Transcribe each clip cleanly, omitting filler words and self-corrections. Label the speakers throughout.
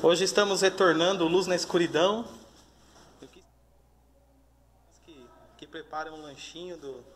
Speaker 1: Hoje estamos retornando Luz na Escuridão. Eu quis que preparem um lanchinho do...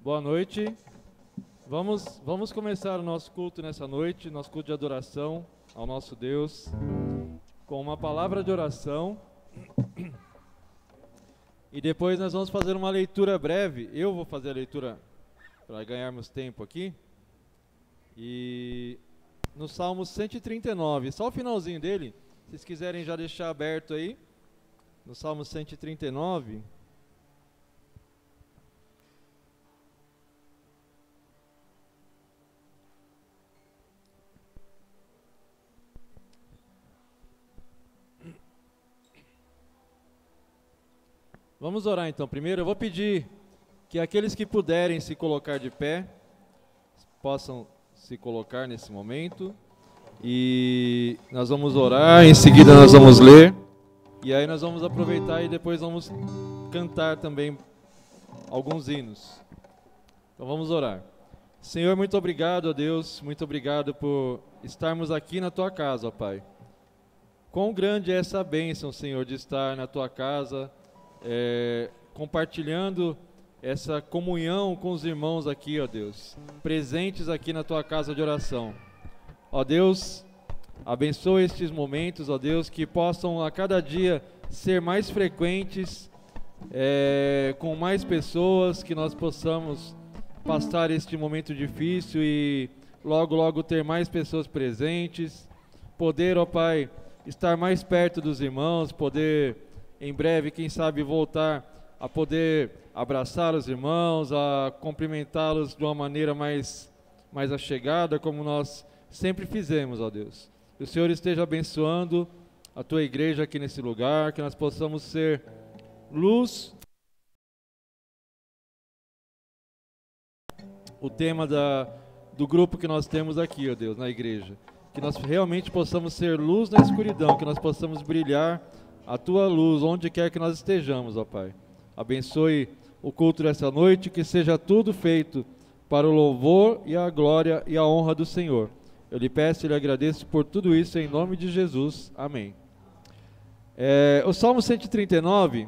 Speaker 2: Boa noite. Vamos começar o nosso culto nessa noite, nosso culto de adoração ao nosso Deus, com uma palavra de oração. E depois nós vamos fazer uma leitura breve. Eu vou fazer a leitura para ganharmos tempo aqui. E no Salmo 139, só o finalzinho dele, se vocês quiserem já deixar aberto aí, no Salmo 139... Vamos orar então. Primeiro eu vou pedir que aqueles que puderem se colocar de pé, possam se colocar nesse momento. E nós vamos orar, em seguida nós vamos ler. E aí nós vamos aproveitar e depois vamos cantar também alguns hinos. Então vamos orar. Senhor, muito obrigado, ó Deus, muito obrigado por estarmos aqui na Tua casa, ó Pai. Quão grande é essa bênção, Senhor, de estar na Tua casa, compartilhando essa comunhão com os irmãos aqui, ó Deus, presentes aqui na Tua casa de oração. Ó Deus, abençoa estes momentos, ó Deus, que possam a cada dia ser mais frequentes, com mais pessoas, que nós possamos passar este momento difícil e logo, logo ter mais pessoas presentes, poder, ó Pai, estar mais perto dos irmãos, poder em breve, quem sabe, voltar a poder abraçar os irmãos, a cumprimentá-los de uma maneira mais achegada, como nós sempre fizemos, ó Deus. Que o Senhor esteja abençoando a Tua igreja aqui nesse lugar, que nós possamos ser luz. O tema do grupo que nós temos aqui, ó Deus, na igreja. Que nós realmente possamos ser luz na escuridão, que nós possamos brilhar a Tua luz onde quer que nós estejamos, ó Pai. Abençoe o culto dessa noite, que seja tudo feito para o louvor e a glória e a honra do Senhor. Eu lhe peço e lhe agradeço por tudo isso em nome de Jesus. Amém. O Salmo 139,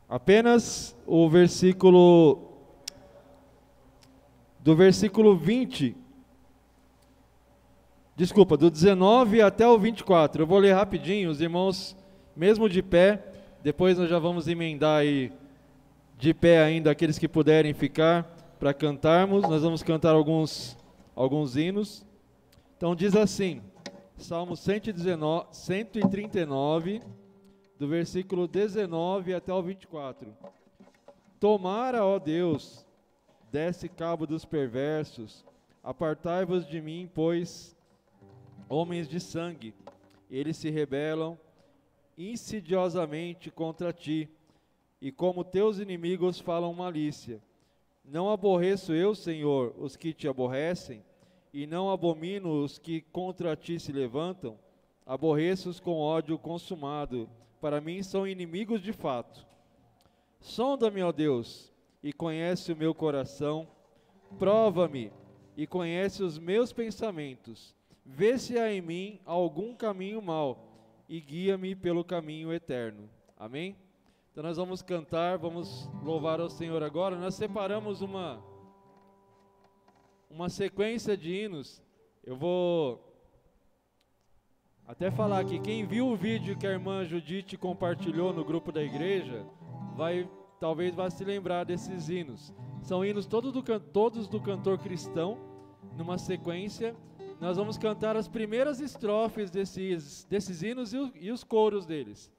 Speaker 2: apenas o versículo... do versículo 20, desculpa, do 19 até o 24, eu vou ler rapidinho, os irmãos, mesmo de pé, depois nós já vamos emendar aí, de pé ainda, aqueles que puderem ficar, para cantarmos, nós vamos cantar alguns hinos. Então diz assim, Salmo 139, do versículo 19 até o 24, tomara, ó Deus, desce cabo dos perversos, apartai-vos de mim, pois, homens de sangue, eles se rebelam insidiosamente contra ti, e como teus inimigos falam malícia. Não aborreço eu, Senhor, os que te aborrecem, e não abomino os que contra ti se levantam, aborreço-os com ódio consumado, para mim são inimigos de fato. Sonda-me, ó Deus, e conhece o meu coração, prova-me e conhece os meus pensamentos, vê se há em mim algum caminho mau e guia-me pelo caminho eterno. Amém? Então nós vamos cantar, vamos louvar ao Senhor agora. Nós separamos uma sequência de hinos. Eu vou até falar aqui, quem viu o vídeo que a irmã Judite compartilhou no grupo da igreja, talvez vá se lembrar desses hinos. São hinos todos do cantor cristão, numa sequência. Nós vamos cantar as primeiras estrofes desses hinos e os coros deles.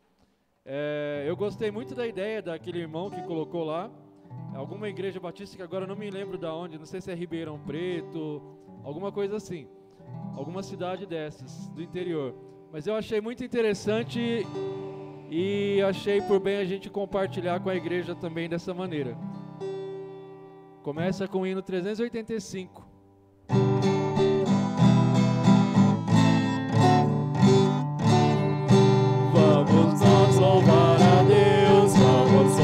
Speaker 2: Eu gostei muito da ideia daquele irmão que colocou lá, alguma igreja batista que agora eu não me lembro de onde, não sei se é Ribeirão Preto, alguma coisa assim, alguma cidade dessas, do interior. Mas eu achei muito interessante e achei por bem a gente compartilhar com a igreja também dessa maneira. Começa com o hino 385.
Speaker 3: Vamos nós louvar a Deus, vamos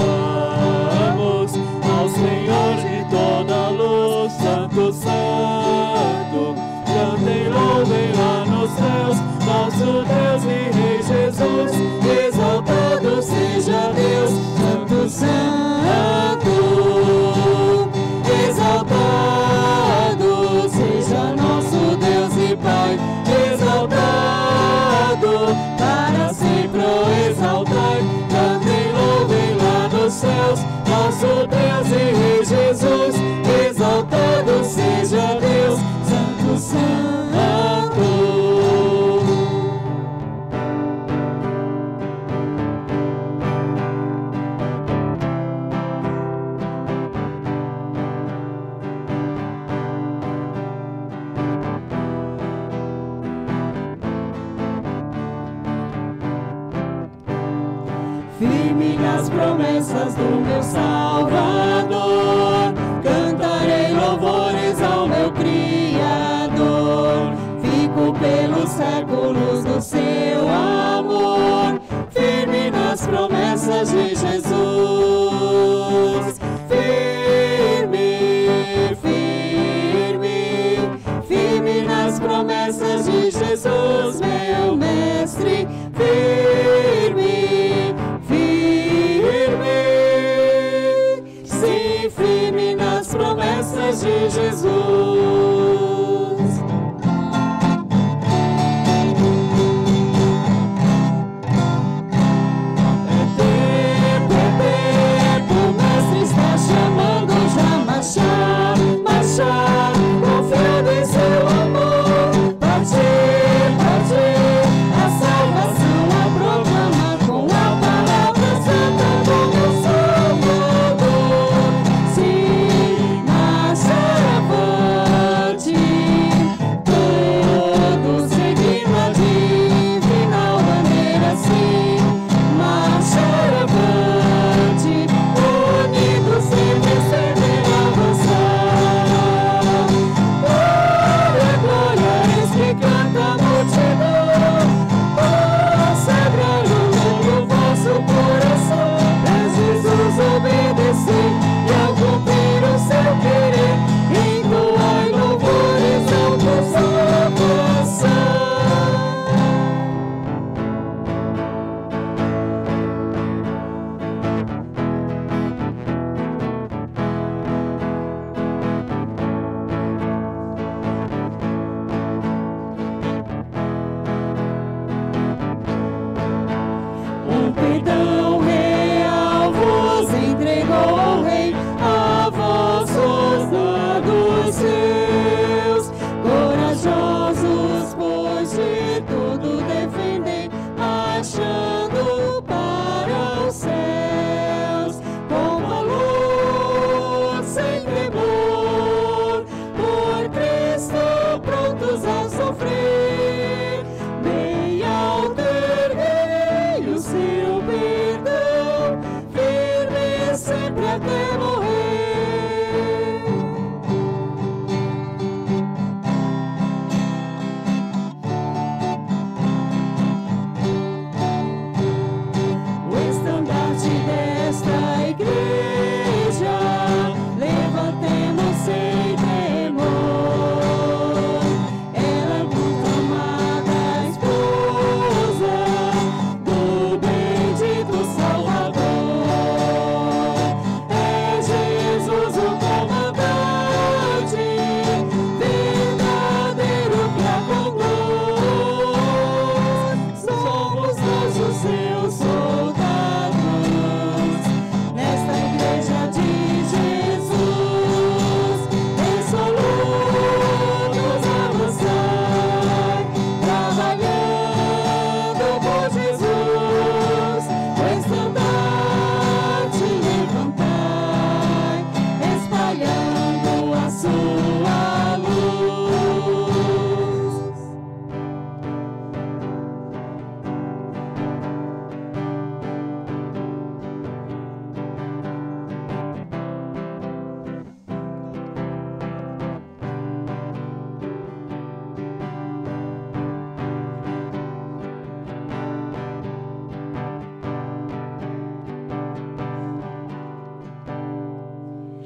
Speaker 3: ao Senhor de toda a luz, Santo, Santo. Cantem, louvem lá nos céus, nosso Deus e Rei Jesus. Exaltado seja Deus, Santo, Santo. Exaltado seja nosso Deus e Pai. Exaltado para sempre o exaltai. Cantem, louvem lá nos céus, nosso Deus e Rei Jesus. Exaltado seja Deus, Santo, Santo. Firme nas promessas do meu Salvador, cantarei louvores ao meu Criador. Fico pelos séculos do seu amor, firme nas promessas de Jesus. Firme pés de Jesus.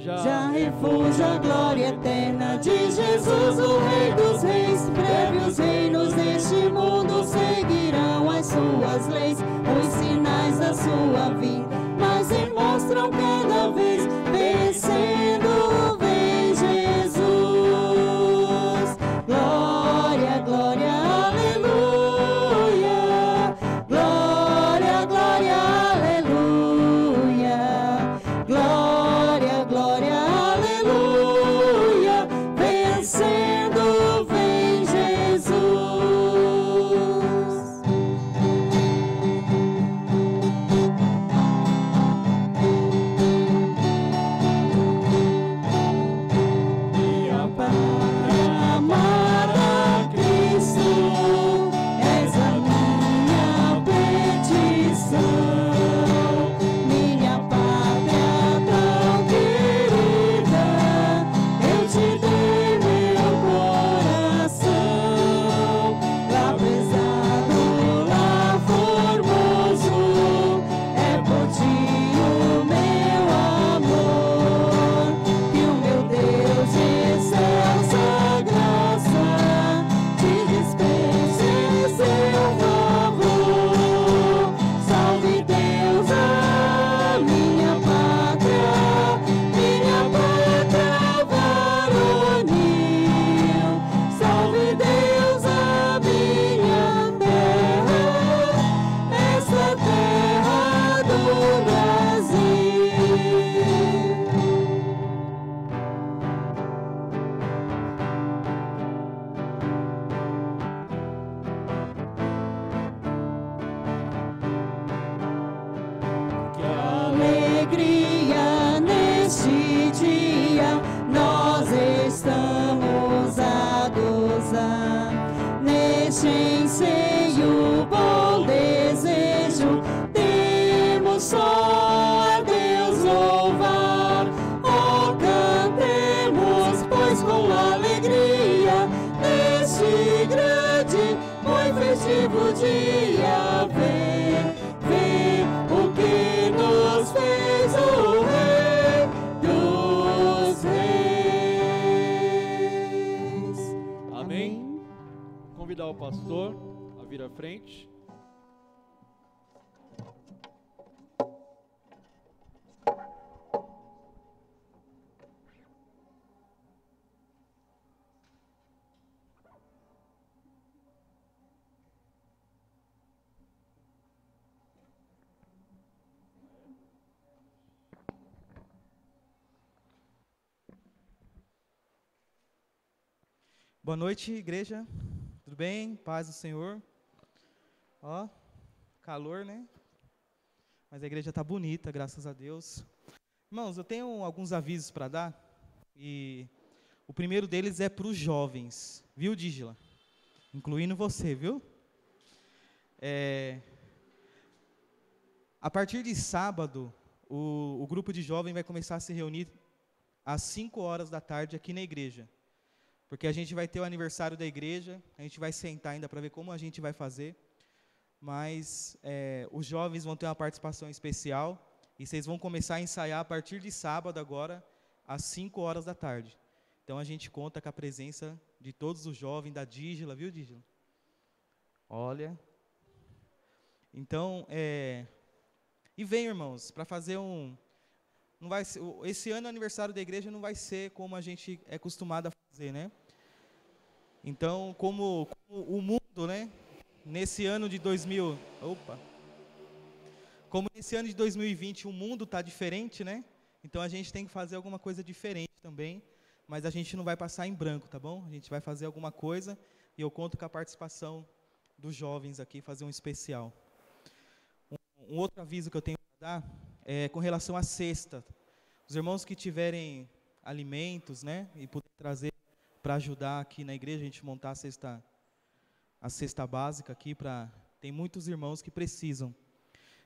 Speaker 4: Já refúgio a glória eterna de Jesus, o Rei dos Reis. Prévios reinos deste mundo seguirão as suas leis. Os sinais da sua vinda mas se mostram cada vez vencendo, vem Jesus. Glória, glória, aleluia. Glória, glória, aleluia. Glória, glória, aleluia. Vencendo, vem Jesus. alegria neste dia, nós estamos a gozar. Neste ensejo, bom desejo, temos só a Deus louvar. Oh, cantemos, pois com alegria, neste grande, muito festivo dia, vem, vem, o que nos fez o Rei dos Reis.
Speaker 2: Amém. Convidar o pastor a vir à frente.
Speaker 5: Boa noite, igreja. Tudo bem? Paz do Senhor. Ó, calor, né? Mas a igreja está bonita, graças a Deus. Irmãos, eu tenho alguns avisos para dar. E o primeiro deles é para os jovens. Viu, Dígila? Incluindo você, viu? A partir de sábado, o grupo de jovens vai começar a se reunir às 5 horas da tarde aqui na igreja. Porque a gente vai ter o aniversário da igreja, a gente vai sentar ainda para ver como a gente vai fazer, mas os jovens vão ter uma participação especial, e vocês vão começar a ensaiar a partir de sábado agora, às 5 horas da tarde. Então a gente conta com a presença de todos os jovens, da Dígila, viu, Dígila? Olha. Então, e vem, irmãos, para fazer não vai ser, esse ano o aniversário da igreja não vai ser como a gente é acostumado a fazer, né? Então, como o mundo, né? Nesse ano de 2020 o mundo está diferente, né? Então a gente tem que fazer alguma coisa diferente também, mas a gente não vai passar em branco, tá bom? A gente vai fazer alguma coisa e eu conto com a participação dos jovens aqui, fazer um especial. Um outro aviso que eu tenho para dar com relação à cesta. Os irmãos que tiverem alimentos, né, e puderem trazer para ajudar aqui na igreja, a gente montar a cesta básica aqui, tem muitos irmãos que precisam.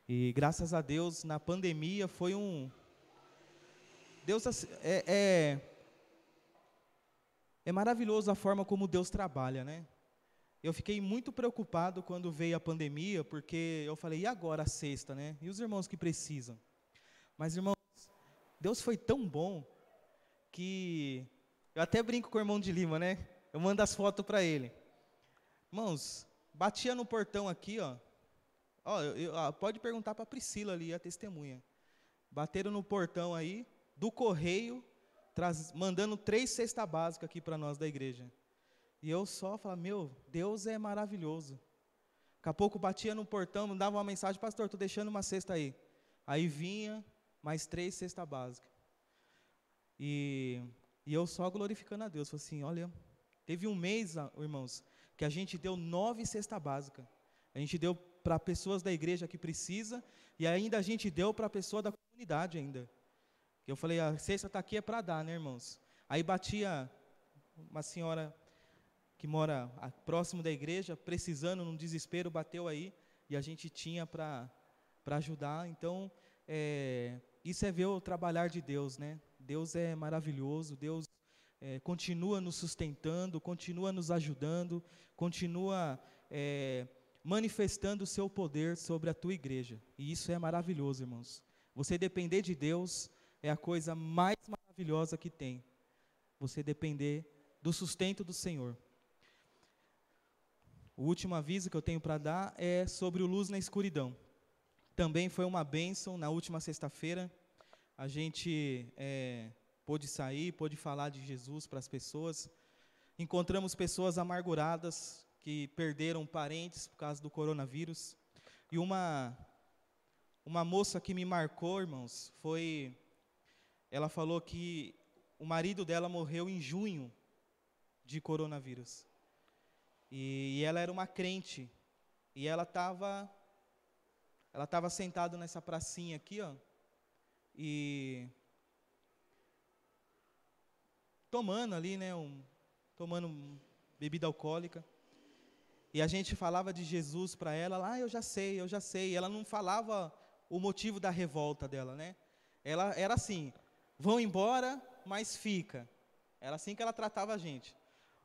Speaker 5: E graças a Deus, na pandemia, foi Deus é maravilhoso a forma como Deus trabalha, né? Eu fiquei muito preocupado quando veio a pandemia, porque eu falei, e agora a cesta, né? E os irmãos que precisam? Mas, irmãos, Deus foi tão bom que eu até brinco com o irmão de Lima, né? Eu mando as fotos para ele. Irmãos, batia no portão aqui, ó. Pode perguntar para a Priscila ali, a testemunha. Bateram no portão aí, do correio, mandando 3 cestas básicas aqui para nós da igreja. E eu só falava, Deus é maravilhoso. Daqui a pouco batia no portão, mandava uma mensagem, pastor, estou deixando uma cesta aí. Aí vinha mais 3 cestas básicas. E eu só glorificando a Deus. Falei assim, olha, teve um mês, irmãos, que a gente deu 9 cestas básicas. A gente deu para pessoas da igreja que precisa, e ainda a gente deu para a pessoa da comunidade ainda. Eu falei, a cesta está aqui para dar, né, irmãos? Aí batia uma senhora que mora próximo da igreja, precisando, num desespero, bateu aí, e a gente tinha para ajudar. Então, isso é ver o trabalhar de Deus, né? Deus é maravilhoso, Deus continua nos sustentando, continua nos ajudando, continua manifestando o seu poder sobre a tua igreja. E isso é maravilhoso, irmãos. Você depender de Deus é a coisa mais maravilhosa que tem. Você depender do sustento do Senhor. O último aviso que eu tenho para dar é sobre o Luz na Escuridão. Também foi uma bênção na última sexta-feira. A gente pôde sair, pôde falar de Jesus para as pessoas. Encontramos pessoas amarguradas que perderam parentes por causa do coronavírus. E uma moça que me marcou, irmãos, ela falou que o marido dela morreu em junho de coronavírus. E ela era uma crente. E ela estava sentada nessa pracinha aqui, ó. e tomando ali, né, tomando bebida alcoólica. E a gente falava de Jesus para ela, lá, eu já sei, eu já sei. E ela não falava o motivo da revolta dela, né? Ela era assim, vão embora, mas fica. Era assim que ela tratava a gente.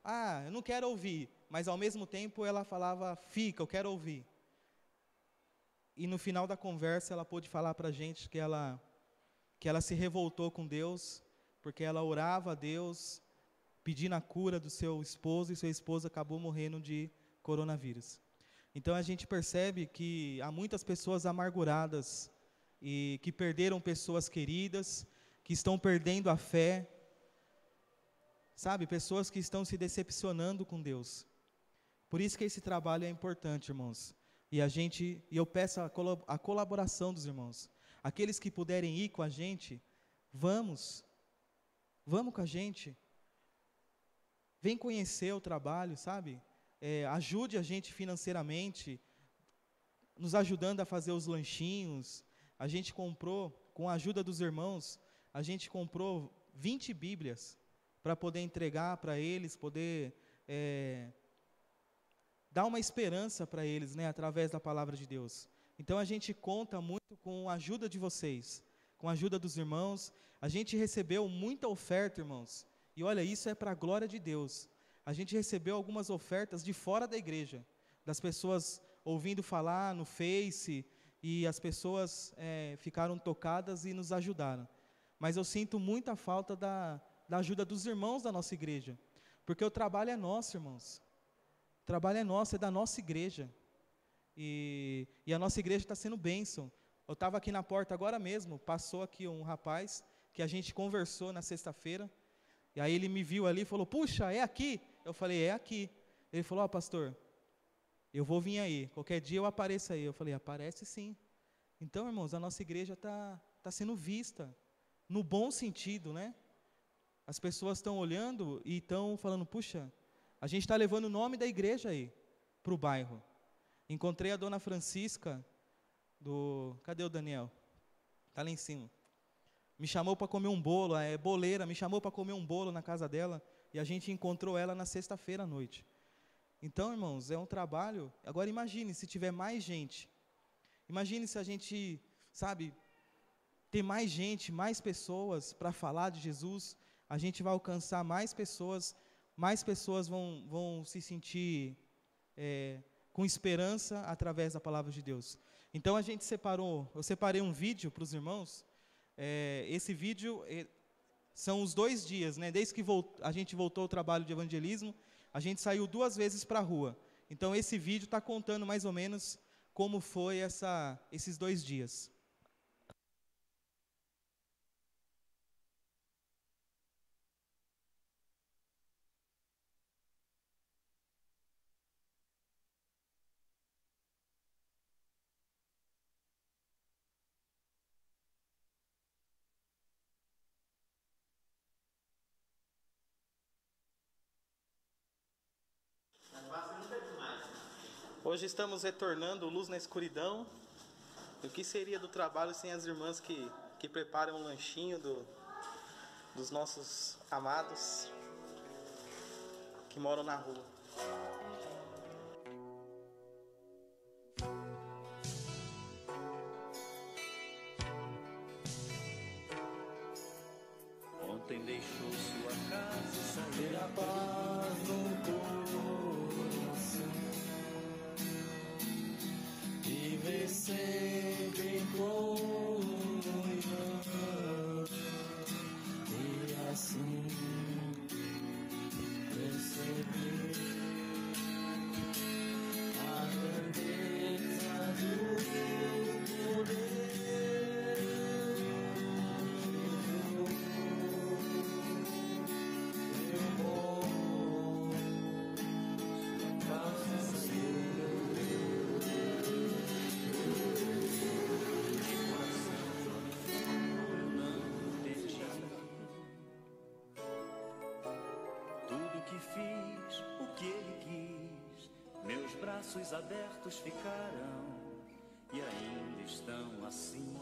Speaker 5: Ah, eu não quero ouvir, mas ao mesmo tempo ela falava, fica, eu quero ouvir. E no final da conversa ela pôde falar para a gente que ela se revoltou com Deus, porque ela orava a Deus, pedindo a cura do seu esposo, e sua esposa acabou morrendo de coronavírus. Então a gente percebe que há muitas pessoas amarguradas e que perderam pessoas queridas, que estão perdendo a fé, sabe, pessoas que estão se decepcionando com Deus. Por isso que esse trabalho é importante, irmãos. E eu peço a colaboração dos irmãos. Aqueles que puderem ir com a gente, vamos com a gente. Vem conhecer o trabalho, sabe? Ajude a gente financeiramente, nos ajudando a fazer os lanchinhos. A gente comprou, com a ajuda dos irmãos, a gente comprou 20 Bíblias para poder entregar para eles, poder dar uma esperança para eles, né, através da palavra de Deus. Então a gente conta muito com a ajuda de vocês, com a ajuda dos irmãos. A gente recebeu muita oferta, irmãos, e olha, isso é para a glória de Deus. A gente recebeu algumas ofertas de fora da igreja, das pessoas ouvindo falar no Face, e as pessoas ficaram tocadas e nos ajudaram. Mas eu sinto muita falta da ajuda dos irmãos da nossa igreja, porque o trabalho é nosso, irmãos. O trabalho é nosso, é da nossa igreja. E a nossa igreja está sendo bênção. Eu estava aqui na porta agora mesmo, passou aqui um rapaz, que a gente conversou na sexta-feira, e aí ele me viu ali e falou, puxa, é aqui? Eu falei, é aqui. Ele falou, pastor, eu vou vir aí, qualquer dia eu apareço aí. Eu falei, aparece sim. Então, irmãos, a nossa igreja está sendo vista, no bom sentido, né? As pessoas estão olhando e estão falando, puxa, a gente está levando o nome da igreja aí, para o bairro. Encontrei a dona Francisca, cadê o Daniel? Está lá em cima. Me chamou para comer um bolo, é boleira, me chamou para comer um bolo na casa dela, e a gente encontrou ela na sexta-feira à noite. Então, irmãos, é um trabalho. Agora imagine se tiver mais gente. Imagine se a gente, sabe, ter mais gente, mais pessoas para falar de Jesus. A gente vai alcançar mais pessoas vão se sentir com esperança através da palavra de Deus. Então eu separei um vídeo para os irmãos. Esse vídeo são os 2 dias, né? Desde que a gente voltou ao trabalho de evangelismo, a gente saiu 2 vezes para a rua. Então esse vídeo está contando mais ou menos como foi esses 2 dias.
Speaker 1: Hoje estamos retornando luz na escuridão. E o que seria do trabalho sem as irmãs que preparam um lanchinho dos nossos amados que moram na rua?
Speaker 3: Ontem deixou sua casa e saiu a paz no coração. Viver sempre com irmão. E assim perceber a grandeza do poder. Braços abertos ficaram e ainda estão assim.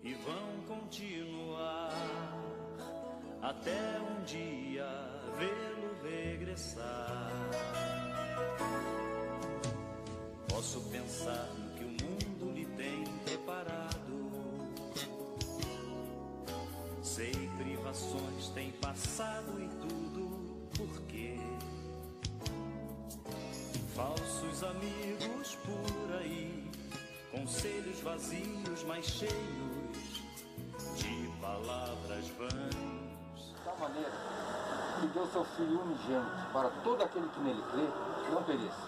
Speaker 6: e vão continuar até um dia vê-lo regressar. Posso pensar no que o mundo lhe tem preparado. Sei, privações tem passado e tudo, por quê? Falsos amigos por aí, conselhos vazios, mas cheios de palavras vãs.
Speaker 7: De tal maneira que deu seu Filho unigênito para todo aquele que nele crê, não pereça,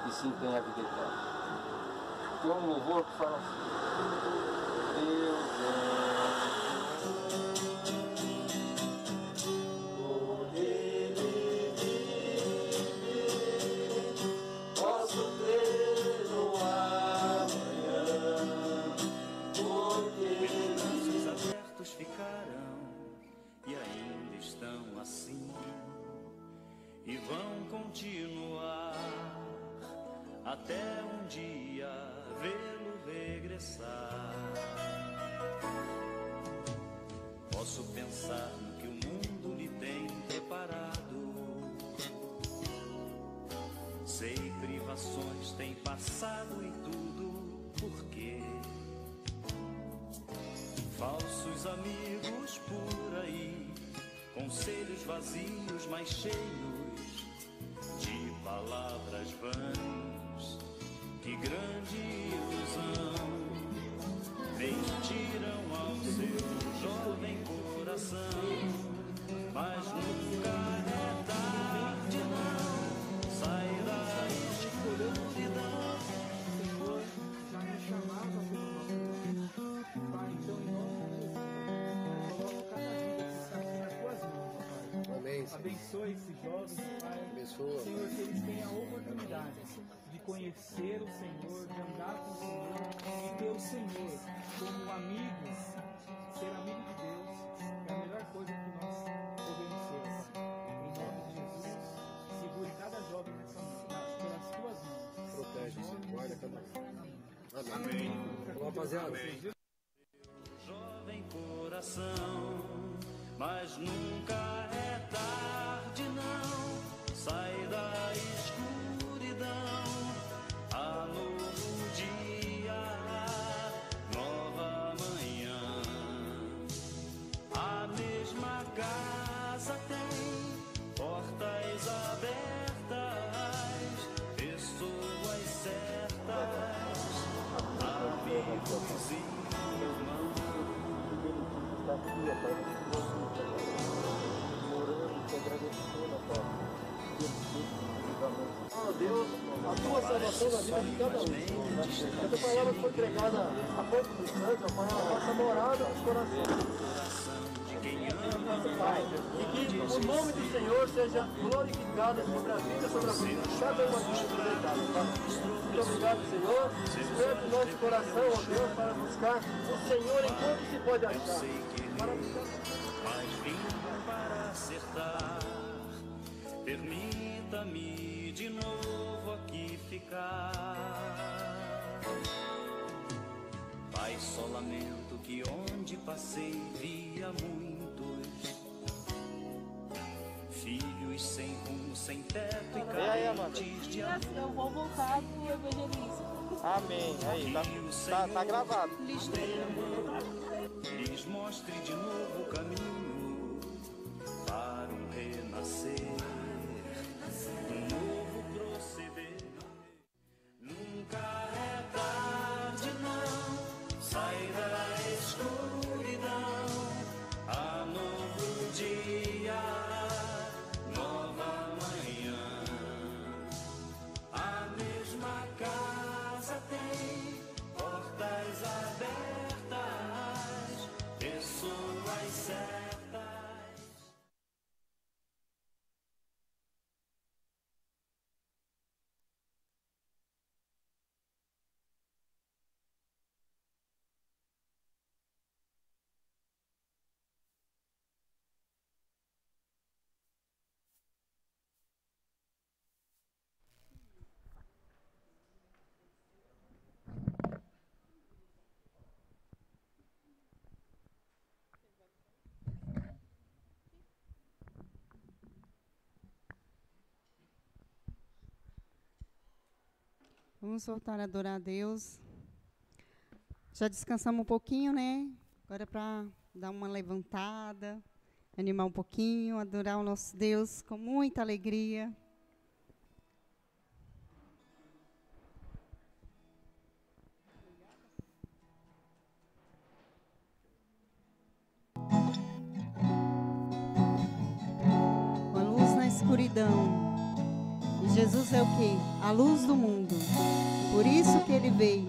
Speaker 7: e sim tenha a vida eterna. Tem um louvor que fala assim: Deus é.
Speaker 6: E vão continuar até um dia vê-lo regressar. Posso pensar no que o mundo lhe tem preparado. Sei, privações tem passado e tudo, por quê? Falsos amigos por aí, conselhos vazios, mas cheios de palavras vãs. Que grande ilusão mentiram ao seu jovem coração. Mas nunca é tarde, não. Sai da escuridão.
Speaker 8: Senhor, já me chamava pelo Pai, então em nome de Jesus, coloco cada vida que está aqui nas tuas mãos, Pai.
Speaker 9: Amém, Senhor.
Speaker 8: Abençoe esses jovens, Pai.
Speaker 9: Abençoa.
Speaker 8: Senhor, que eles tenham a oportunidade de conhecer o Senhor, de andar com o Senhor e ter o Senhor como amigo, ser amigo de Deus é a melhor coisa que nós podemos ser, Pai. Em nome de Jesus, segure cada jovem pelas tuas mãos.
Speaker 9: Protege, Senhor. Guarda cada um.
Speaker 6: Amém.
Speaker 9: Vamos, rapaziada.
Speaker 6: Amém. Jovem coração, mas nunca é tarde, não. Sai da escuridão, há novo dia, nova manhã. A mesma casa tem portas abertas, pessoas certas, amigos e
Speaker 7: Está aqui, morando, te agradecendo, Pai. Oh Deus, a tua salvação na vida de cada um. Essa palavra foi pregada há poucos instantes, Pai, a nossa morada, os corações. Pai, e que o nome do Senhor seja glorificado sobre a vida de cada uma das nossas, Pai. Muito obrigado, Senhor. Desperta o nosso coração, ó Deus, para buscar o Senhor enquanto se pode achar.
Speaker 6: Mas vim para acertar. Permita-me de novo aqui ficar. Pai, só lamento que onde passei via muitos filhos sem rumo, sem teto e carentes de amor.
Speaker 1: Eu vou voltar pro evangelismo. Amém. Aí, tá gravado.
Speaker 6: Lhes mostre de novo o caminho para um renascer, um novo proceder. Nunca é tarde, não. Sai da escuridão, há novo dia, nova manhã. A mesma casa tem portas abertas,
Speaker 4: Vamos voltar a adorar a Deus. Já descansamos um pouquinho, né? Agora é para dar uma levantada, animar um pouquinho, adorar o nosso Deus com muita alegria. Uma luz na escuridão. E Jesus é o quê? A luz do mundo. Por isso que ele veio.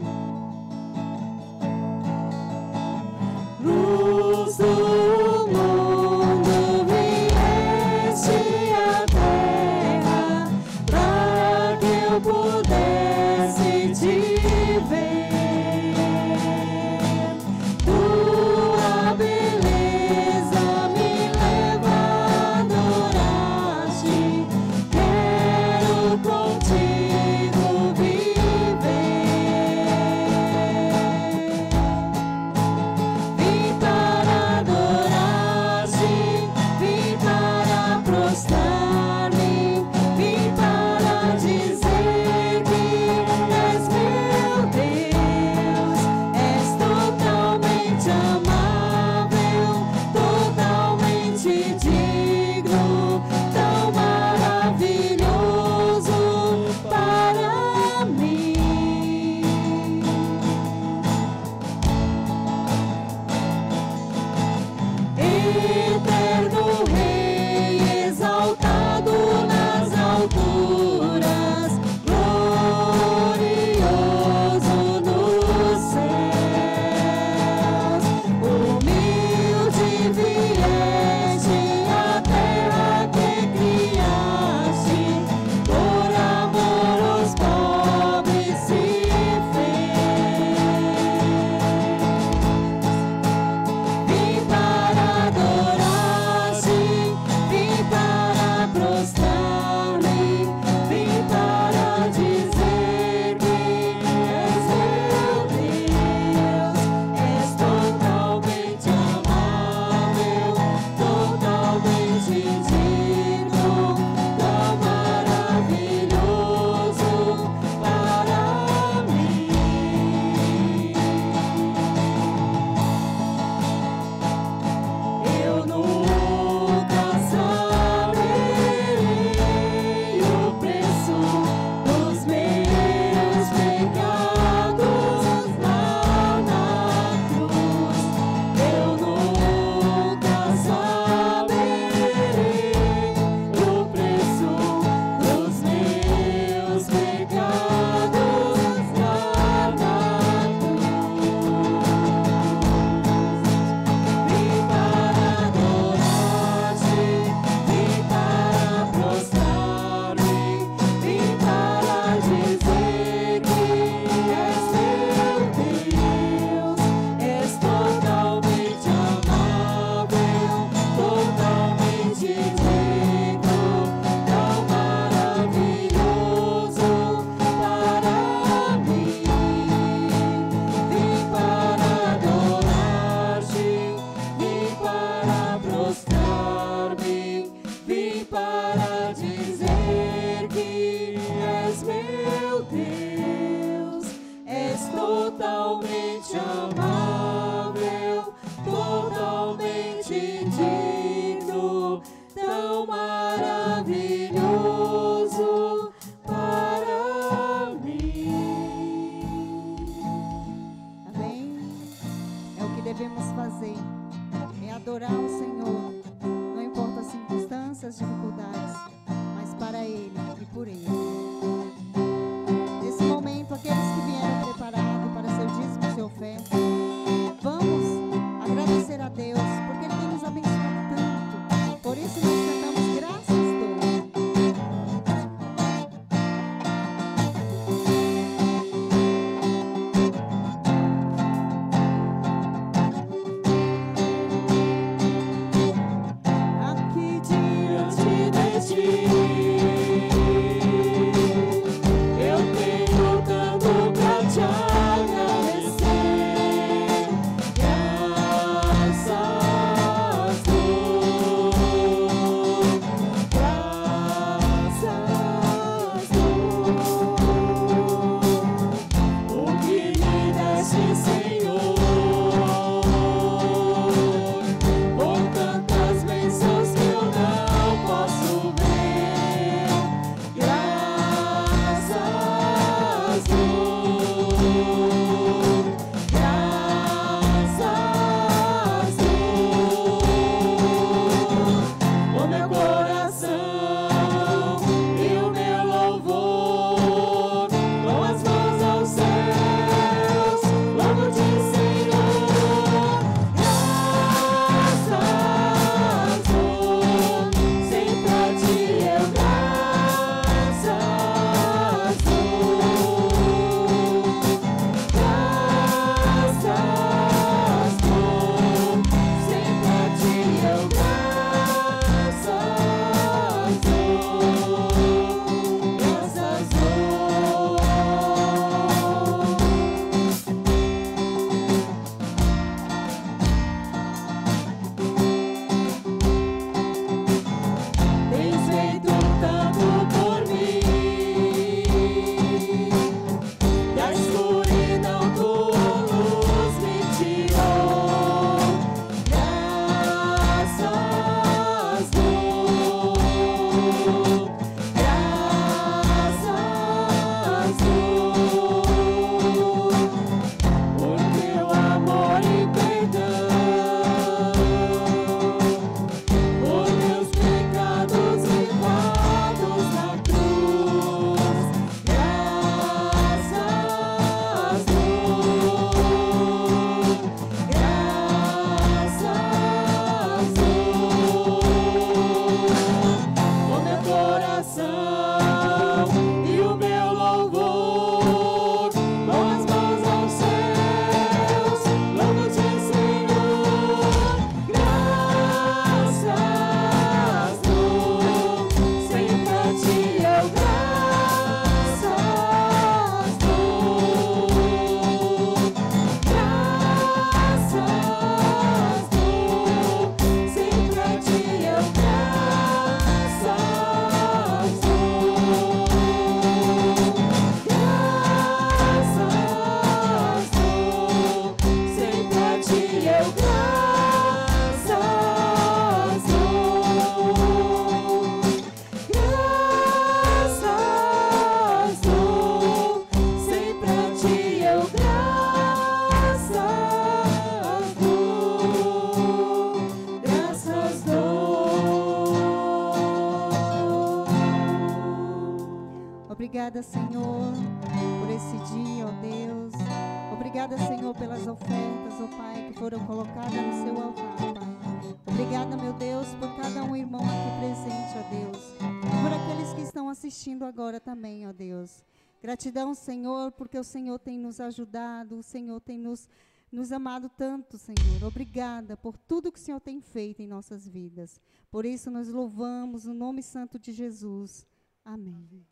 Speaker 3: Luz do mundo, vieste à terra para que eu pudesse te ver. Tua beleza me leva a adorar-te. Quero contigo viver. Vim para adorar-te, vim para prostrar-me, vim para dizer que és meu Deus. És totalmente amável, totalmente digno, tão maravilhoso para mim. Eterno Rei, exaltado nas alturas, glorioso nos céus. Humilde vieste à terra que criaste, por amor aos pobres se fez. Vim para adorar-te, vim para prostrar-me, vim para dizer que és meu Deus. És totalmente amável, totalmente digno, tão maravilhoso para mim. Eu nunca saberei o preço dos meus pecados lá na cruz. Eu nunca saberei o preço dos meus pecados lá na cruz. Vim para adorar-te, vim para prostrar-me, vim para dizer que és meu Deus. És totalmente amável, totalmente digno, tão maravilhoso para mim. Vim para adorar-te, vim para prostrar-me, vim para dizer que és meu Deus. És totalmente amável, totalmente digno, tão maravilhoso para mim.
Speaker 4: Amém? É o que devemos fazer. É adorar o Senhor. Não importa as circunstâncias, dificuldades, mas para Ele e por Ele. Nesse momento, aqueles que vieram preparados para seu dízimo e sua oferta, vamos agradecer a Deus, porque Ele tem nos abençoado tanto. Por isso nós cantamos graças a Deus. Aqui diante de ti, eu tenho tanto pra te agradecer. Graças ofertas, ó Pai, que foram colocadas no seu altar, Pai. Obrigada, meu Deus, por cada um irmão aqui presente, ó Deus. Por aqueles que estão assistindo agora também, ó Deus. Gratidão, Senhor, porque o Senhor tem nos ajudado, o Senhor tem nos amado tanto, Senhor. Obrigada por tudo que o Senhor tem feito em nossas vidas. Por isso nós louvamos o nome santo de Jesus. Amém.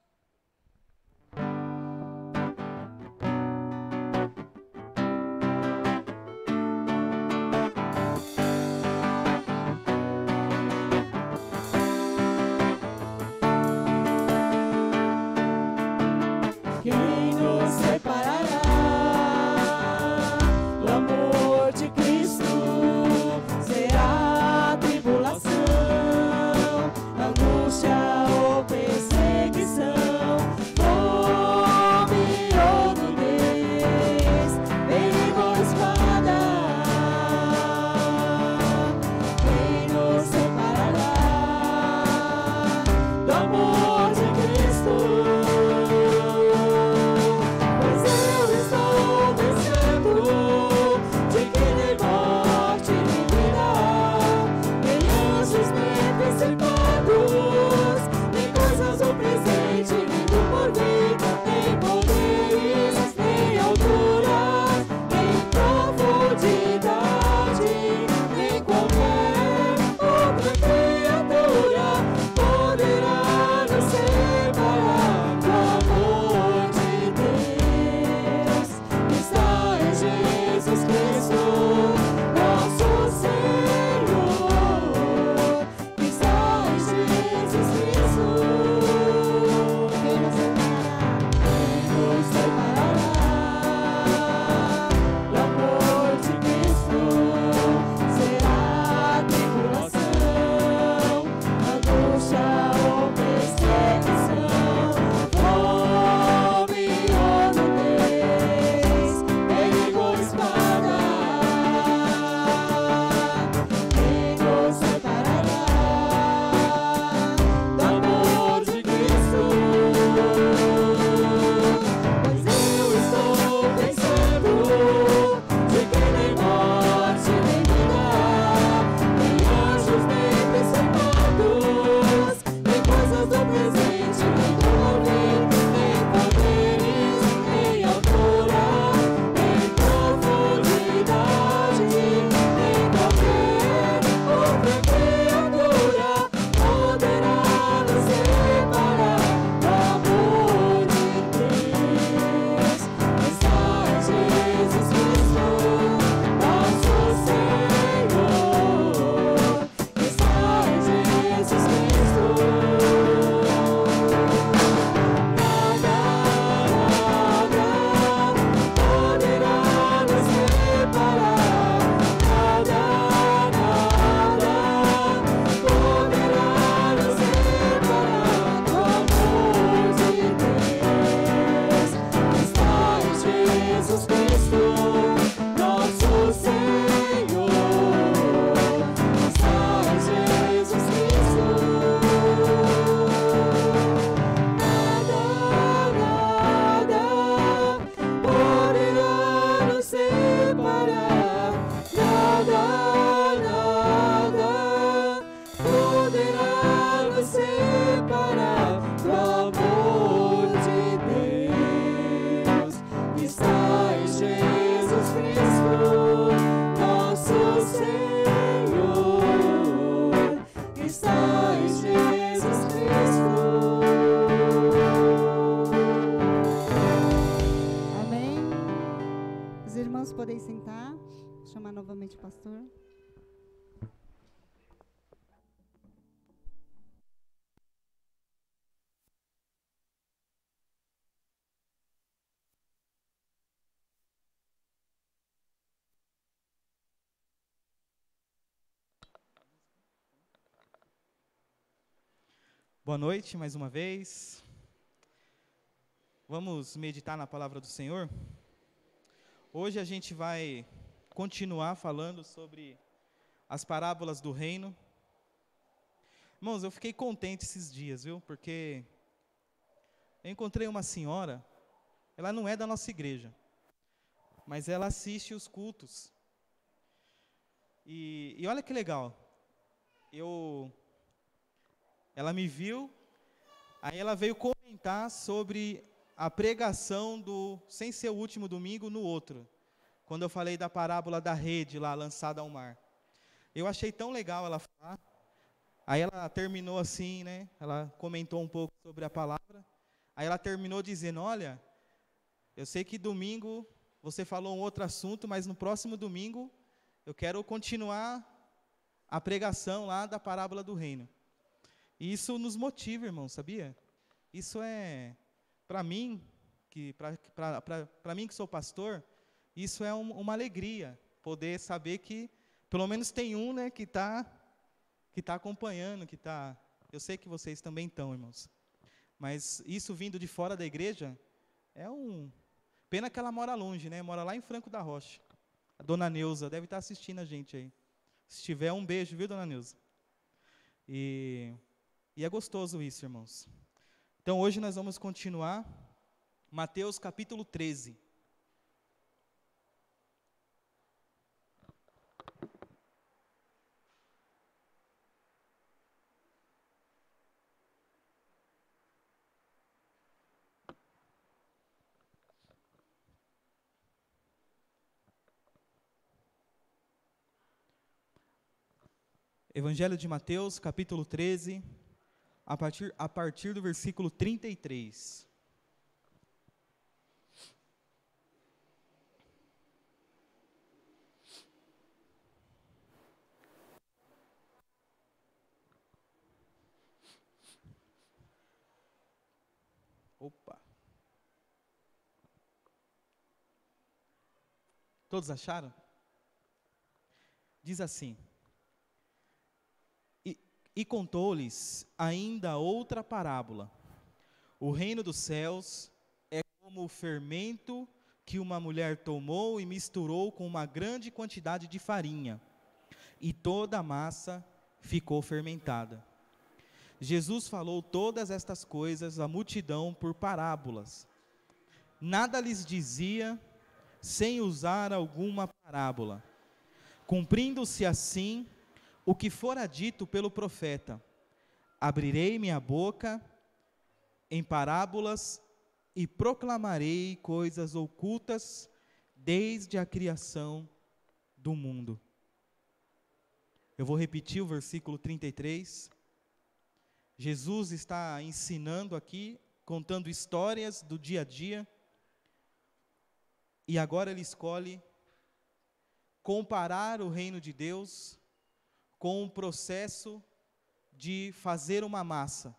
Speaker 3: Quem nos separará do amor de Cristo? Será tribulação, angústia ou perseguição, fome ou nudez, perigo ou espada? Quem nos separará do amor de Cristo? Nem coisas do presente, nem do porvir, nem poderes, nem alturas, nem profundidade, nem qualquer outra criatura poderá nos separar do amor de Deus que está em Jesus Cristo, nosso Senhor, que está em Jesus Cristo. Quem nos separará do amor de Cristo? Será tribulação, angústia ou perseguição, fome ou nudez, perigo ou espada? Quem nos separará do amor de Cristo? Pois eu estou pensando de que nem morte, nem vida, nem anjos, nem principados, nem coisas do presente, nem do porvir, nem poderes, nem altura, nem profundidade, nem qualquer outra criatura poderá nos separar do amor de Deus que está em Jesus Cristo, nosso Senhor, que está em Jesus Cristo. Nada, nada poderá nos separar. Nada, nada poderá nos separar do amor de Deus que está em Jesus Cristo, nosso Senhor, que está em Jesus Cristo. Nada, nada poderá nos separar. Nada, nada poderá nos separar do amor de Deus que está em Jesus Cristo, nosso Senhor, que está em Jesus Cristo.
Speaker 4: Amém? Os irmãos podem sentar. Vou chamar novamente o pastor.
Speaker 5: Boa noite mais uma vez. Vamos meditar na palavra do Senhor? Hoje a gente vai continuar falando sobre as parábolas do reino. Irmãos, eu fiquei contente esses dias, viu? Porque eu encontrei uma senhora, ela não é da nossa igreja, mas ela assiste os cultos. E olha que legal, ela me viu, aí ela veio comentar sobre a pregação sem ser o último domingo, no outro, quando eu falei da parábola da rede lá, lançada ao mar. Eu achei tão legal ela falar, aí ela terminou assim, né, ela comentou um pouco sobre a palavra, aí ela terminou dizendo, olha, eu sei que domingo você falou um outro assunto, mas no próximo domingo eu quero continuar a pregação lá da parábola do reino. E isso nos motiva, irmão, sabia? Isso é, para mim, para mim que sou pastor, isso é uma alegria, poder saber que pelo menos tem um, né, que tá acompanhando, eu sei que vocês também estão, irmãos. Mas isso vindo de fora da igreja, pena que ela mora longe, né, mora lá em Franco da Rocha. A dona Neuza deve estar assistindo a gente aí. Se tiver, um beijo, viu, dona Neuza? E é gostoso isso, irmãos. Então, hoje nós vamos continuar Mateus capítulo 13. Evangelho de Mateus, capítulo 13, a partir do versículo 33. Opa! Todos acharam? Diz assim: E contou-lhes ainda outra parábola. O reino dos céus é como o fermento que uma mulher tomou e misturou com uma grande quantidade de farinha, e toda a massa ficou fermentada. Jesus falou todas estas coisas à multidão por parábolas. Nada lhes dizia sem usar alguma parábola, cumprindo-se assim o que fora dito pelo profeta: abrirei minha boca em parábolas e proclamarei coisas ocultas desde a criação do mundo. Eu vou repetir o versículo 33. Jesus está ensinando aqui, contando histórias do dia a dia, e agora ele escolhe comparar o reino de Deus com o processo de fazer uma massa.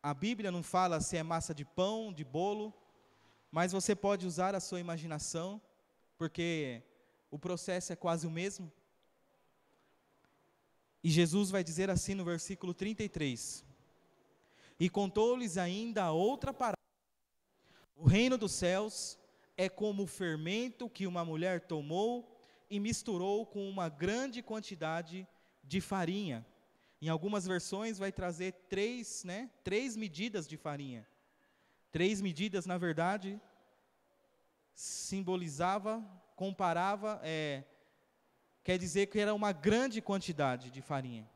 Speaker 5: A Bíblia não fala se é massa de pão, de bolo, mas você pode usar a sua imaginação, porque o processo é quase o mesmo. E Jesus vai dizer assim no versículo 33: E contou-lhes ainda outra parábola. O reino dos céus é como o fermento que uma mulher tomou e misturou com uma grande quantidade de farinha. Em algumas versões vai trazer três medidas de farinha. 3 medidas, na verdade, simbolizava, comparava, quer dizer que era uma grande quantidade de farinha.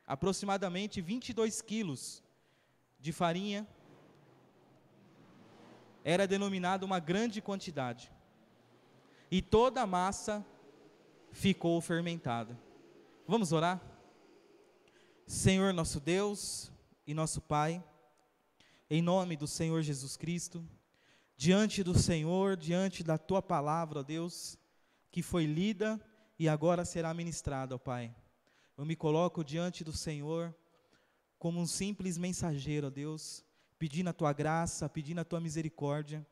Speaker 5: Aproximadamente 22 quilos de farinha era denominada uma grande quantidade. E toda a massa ficou fermentada. Vamos orar? Senhor nosso Deus e nosso Pai, em nome do Senhor Jesus Cristo, diante do Senhor, diante da Tua palavra, ó Deus, que foi lida e agora será ministrada, ó Pai. Eu me coloco diante do Senhor como um simples mensageiro, ó Deus, pedindo a Tua graça, pedindo a Tua misericórdia,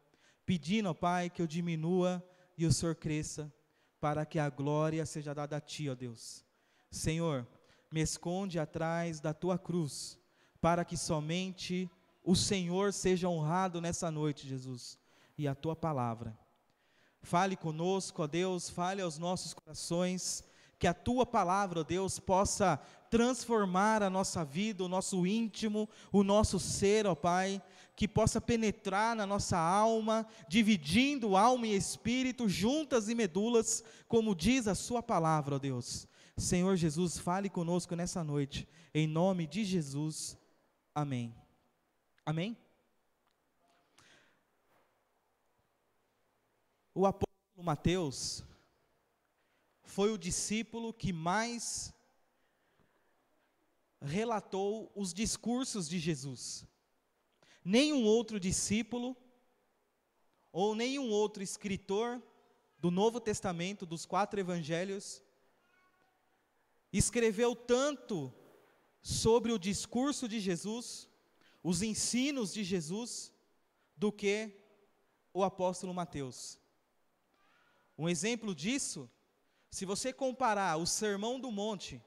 Speaker 5: pedindo, ó Pai, que eu diminua e o Senhor cresça, para que a glória seja dada a Ti, ó Deus. Senhor, me esconde atrás da Tua cruz, para que somente o Senhor seja honrado nessa noite, Jesus, e a Tua palavra. Fale conosco, ó Deus, fale aos nossos corações, que a Tua palavra, ó Deus, possa transformar a nossa vida, o nosso íntimo, o nosso ser, ó Pai, que possa penetrar na nossa alma, dividindo alma e espírito, juntas e medulas, como diz a Sua palavra, ó Deus. Senhor Jesus, fale conosco nessa noite, em nome de Jesus, amém. Amém? O apóstolo Mateus foi o discípulo que mais relatou os discursos de Jesus. Nenhum outro discípulo ou nenhum outro escritor do Novo Testamento, dos 4 evangelhos, escreveu tanto sobre o discurso de Jesus, os ensinos de Jesus, do que o apóstolo Mateus. Um exemplo disso, se você comparar o Sermão do Monte,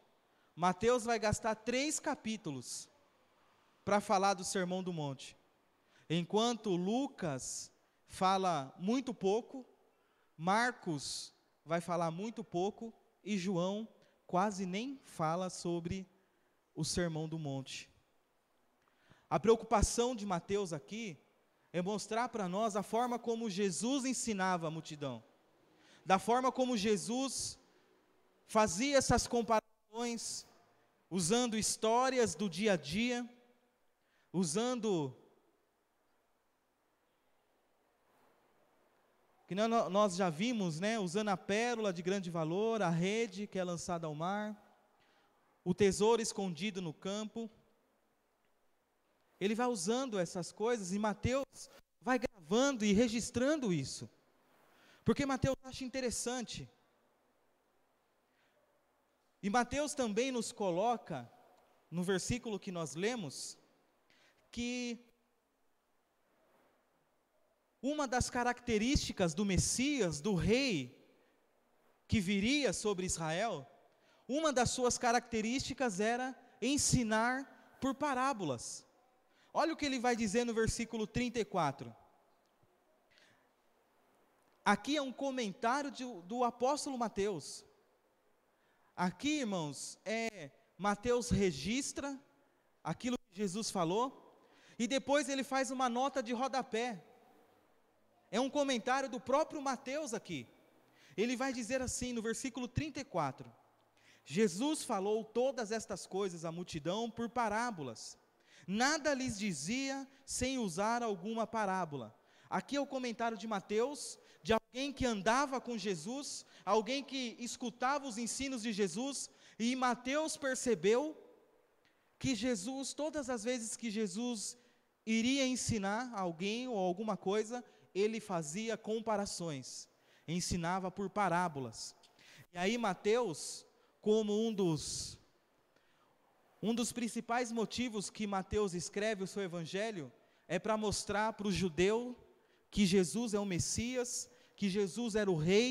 Speaker 5: Mateus vai gastar 3 capítulos para falar do Sermão do Monte, enquanto Lucas fala muito pouco, Marcos vai falar muito pouco e João quase nem fala sobre o Sermão do Monte. A preocupação de Mateus aqui é mostrar para nós a forma como Jesus ensinava a multidão, da forma como Jesus fazia essas comparações, usando histórias do dia a dia, usando, que nós já vimos, né, usando a pérola de grande valor, a rede que é lançada ao mar, o tesouro escondido no campo. Ele vai usando essas coisas e Mateus vai gravando e registrando isso, porque Mateus acha interessante. E Mateus também nos coloca, no versículo que nós lemos, que uma das características do Messias, do rei, que viria sobre Israel, uma das suas características era ensinar por parábolas. Olha o que ele vai dizer no versículo 34. Aqui é um comentário do apóstolo Mateus. Aqui, irmãos, Mateus registra aquilo que Jesus falou, e depois ele faz uma nota de rodapé. É um comentário do próprio Mateus aqui. Ele vai dizer assim, no versículo 34, Jesus falou todas estas coisas à multidão por parábolas. Nada lhes dizia sem usar alguma parábola. Aqui é o comentário de Mateus, de alguém que andava com Jesus, alguém que escutava os ensinos de Jesus, e Mateus percebeu que Jesus, todas as vezes que Jesus iria ensinar alguém ou alguma coisa, ele fazia comparações, ensinava por parábolas. E aí Mateus, como um dos principais motivos que Mateus escreve o seu evangelho, é para mostrar para o judeu que Jesus é o Messias, que Jesus era o rei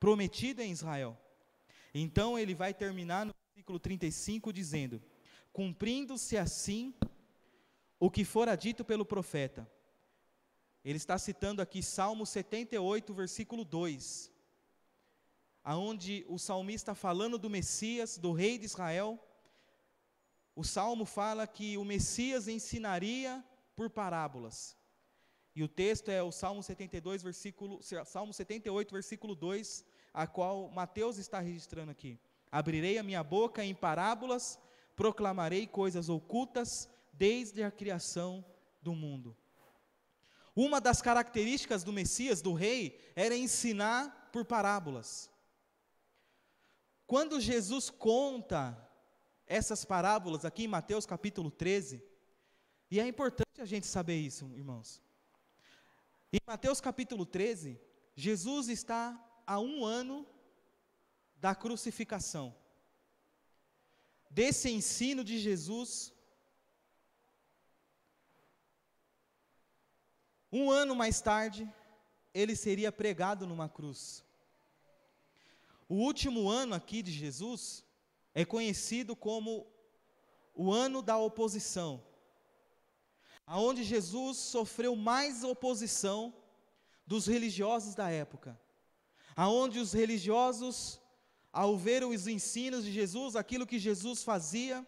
Speaker 5: prometido em Israel. Então ele vai terminar no versículo 35 dizendo: cumprindo-se assim o que fora dito pelo profeta. Ele está citando aqui Salmo 78, versículo 2, aonde o salmista, falando do Messias, do rei de Israel, o Salmo fala que o Messias ensinaria por parábolas. E o texto é o Salmo 78, versículo 2, a qual Mateus está registrando aqui. Abrirei a minha boca em parábolas, proclamarei coisas ocultas desde a criação do mundo. Uma das características do Messias, do rei, era ensinar por parábolas. Quando Jesus conta essas parábolas aqui em Mateus capítulo 13, e é importante a gente saber isso, irmãos. Em Mateus capítulo 13, Jesus está a 1 ano da crucificação. Desse ensino de Jesus, 1 ano mais tarde, ele seria pregado numa cruz. O último ano aqui de Jesus é conhecido como o ano da oposição, aonde Jesus sofreu mais oposição dos religiosos da época, aonde os religiosos ao ver os ensinos de Jesus, aquilo que Jesus fazia,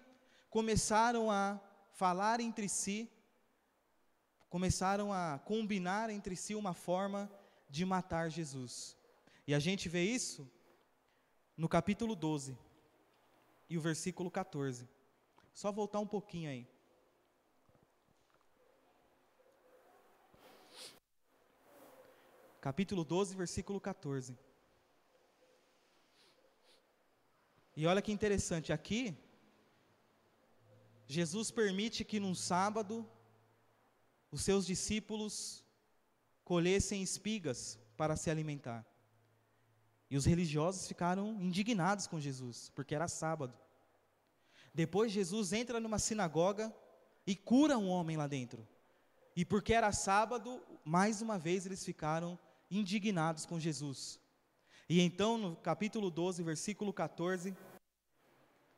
Speaker 5: começaram a falar entre si, começaram a combinar entre si uma forma de matar Jesus. E a gente vê isso no capítulo 12 e o versículo 14. Só voltar um pouquinho aí. Capítulo 12, versículo 14. E olha que interessante, aqui, Jesus permite que num sábado, os seus discípulos colhessem espigas para se alimentar. E os religiosos ficaram indignados com Jesus, porque era sábado. Depois Jesus entra numa sinagoga e cura um homem lá dentro. E porque era sábado, mais uma vez eles ficaram indignados com Jesus. E então no capítulo 12, versículo 14,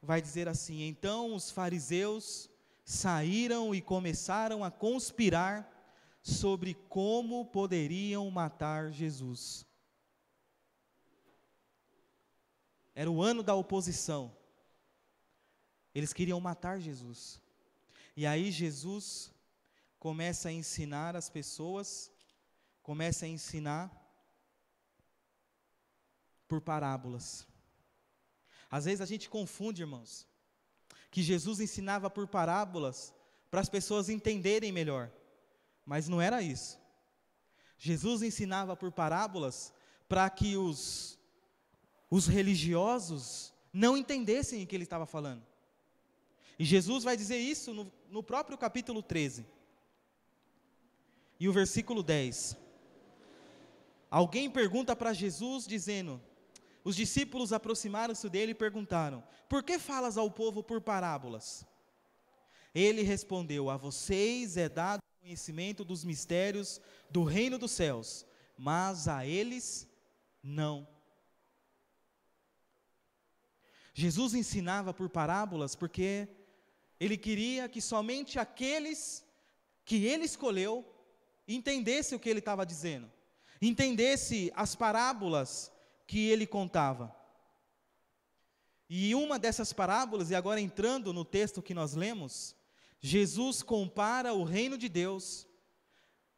Speaker 5: vai dizer assim: então os fariseus saíram e começaram a conspirar sobre como poderiam matar Jesus. Era o ano da oposição. Eles queriam matar Jesus. E aí Jesus começa a ensinar as pessoas, começa a ensinar por parábolas. Às vezes a gente confunde, irmãos, que Jesus ensinava por parábolas para as pessoas entenderem melhor. Mas não era isso. Jesus ensinava por parábolas para que os religiosos não entendessem o que ele estava falando. E Jesus vai dizer isso no próprio capítulo 13. E o versículo 10. Alguém pergunta para Jesus dizendo, os discípulos aproximaram-se dele e perguntaram, por que falas ao povo por parábolas? Ele respondeu, a vocês é dado o conhecimento dos mistérios do reino dos céus, mas a eles não. Jesus ensinava por parábolas porque ele queria que somente aqueles que ele escolheu entendessem o que ele estava dizendo, entendesse as parábolas que ele contava. E uma dessas parábolas, e agora entrando no texto que nós lemos, Jesus compara o reino de Deus,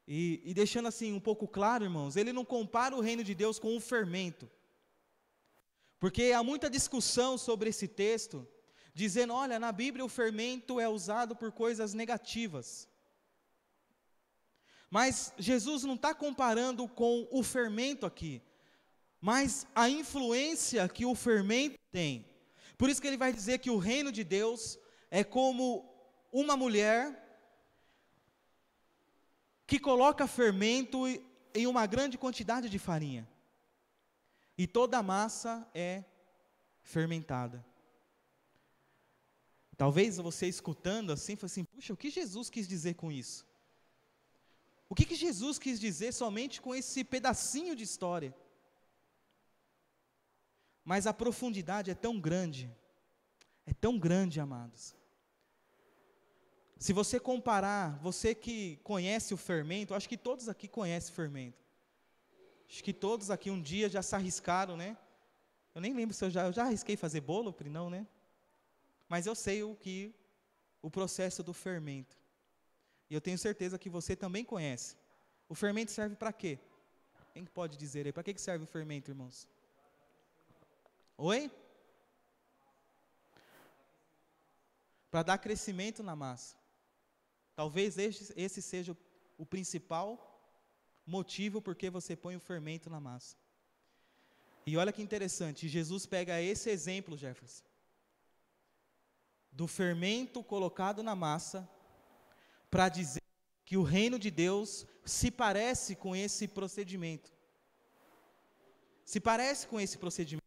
Speaker 5: e deixando assim um pouco claro, irmãos, ele não compara o reino de Deus com um fermento, porque há muita discussão sobre esse texto, dizendo, olha, na Bíblia o fermento é usado por coisas negativas. Mas Jesus não está comparando com o fermento aqui, mas a influência que o fermento tem. Por isso que ele vai dizer que o reino de Deus é como uma mulher que coloca fermento em uma grande quantidade de farinha. E toda a massa é fermentada. Talvez você escutando assim, fale assim, puxa, o que Jesus quis dizer com isso? O que Jesus quis dizer somente com esse pedacinho de história? Mas a profundidade é tão grande, amados. Se você comparar, você que conhece o fermento, acho que todos aqui conhecem o fermento. Acho que todos aqui um dia já se arriscaram, né? Eu nem lembro se eu já arrisquei fazer bolo, Pri, não, né? Mas eu sei o processo do fermento. E eu tenho certeza que você também conhece. O fermento serve para quê? Quem pode dizer aí? Para que serve o fermento, irmãos? Oi? Para dar crescimento na massa. Talvez esse seja o principal motivo por que você põe o fermento na massa. E olha que interessante, Jesus pega esse exemplo, Jefferson, do fermento colocado na massa, para dizer que o reino de Deus se parece com esse procedimento. Se parece com esse procedimento.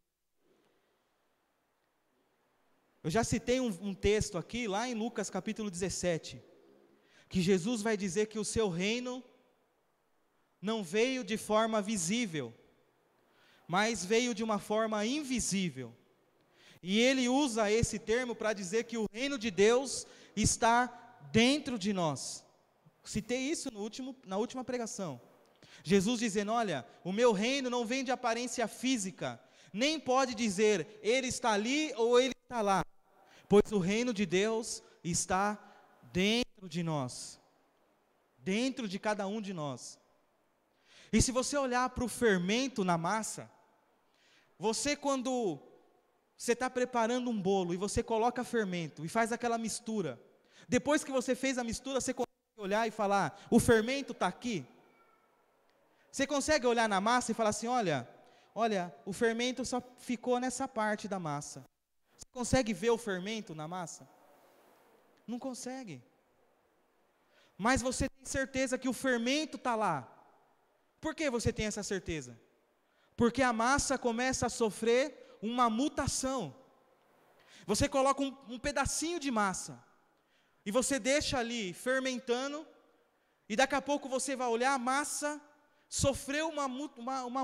Speaker 5: Eu já citei um texto aqui, lá em Lucas capítulo 17, que Jesus vai dizer que o seu reino não veio de forma visível, mas veio de uma forma invisível. E ele usa esse termo para dizer que o reino de Deus está dentro de nós. Citei isso na última pregação. Jesus dizendo, olha, o meu reino não vem de aparência física, nem pode dizer, ele está ali ou ele está lá, pois o reino de Deus está dentro de nós, dentro de cada um de nós. E se você olhar para o fermento na massa, quando você está preparando um bolo e você coloca fermento e faz aquela mistura, depois que você fez a mistura, você consegue olhar e falar, o fermento está aqui? Você consegue olhar na massa e falar assim, olha, o fermento só ficou nessa parte da massa. Você consegue ver o fermento na massa? Não consegue. Mas você tem certeza que o fermento está lá. Por que você tem essa certeza? Porque a massa começa a sofrer uma mutação. Você coloca um pedacinho de massa, e você deixa ali fermentando, e daqui a pouco você vai olhar, a massa sofreu uma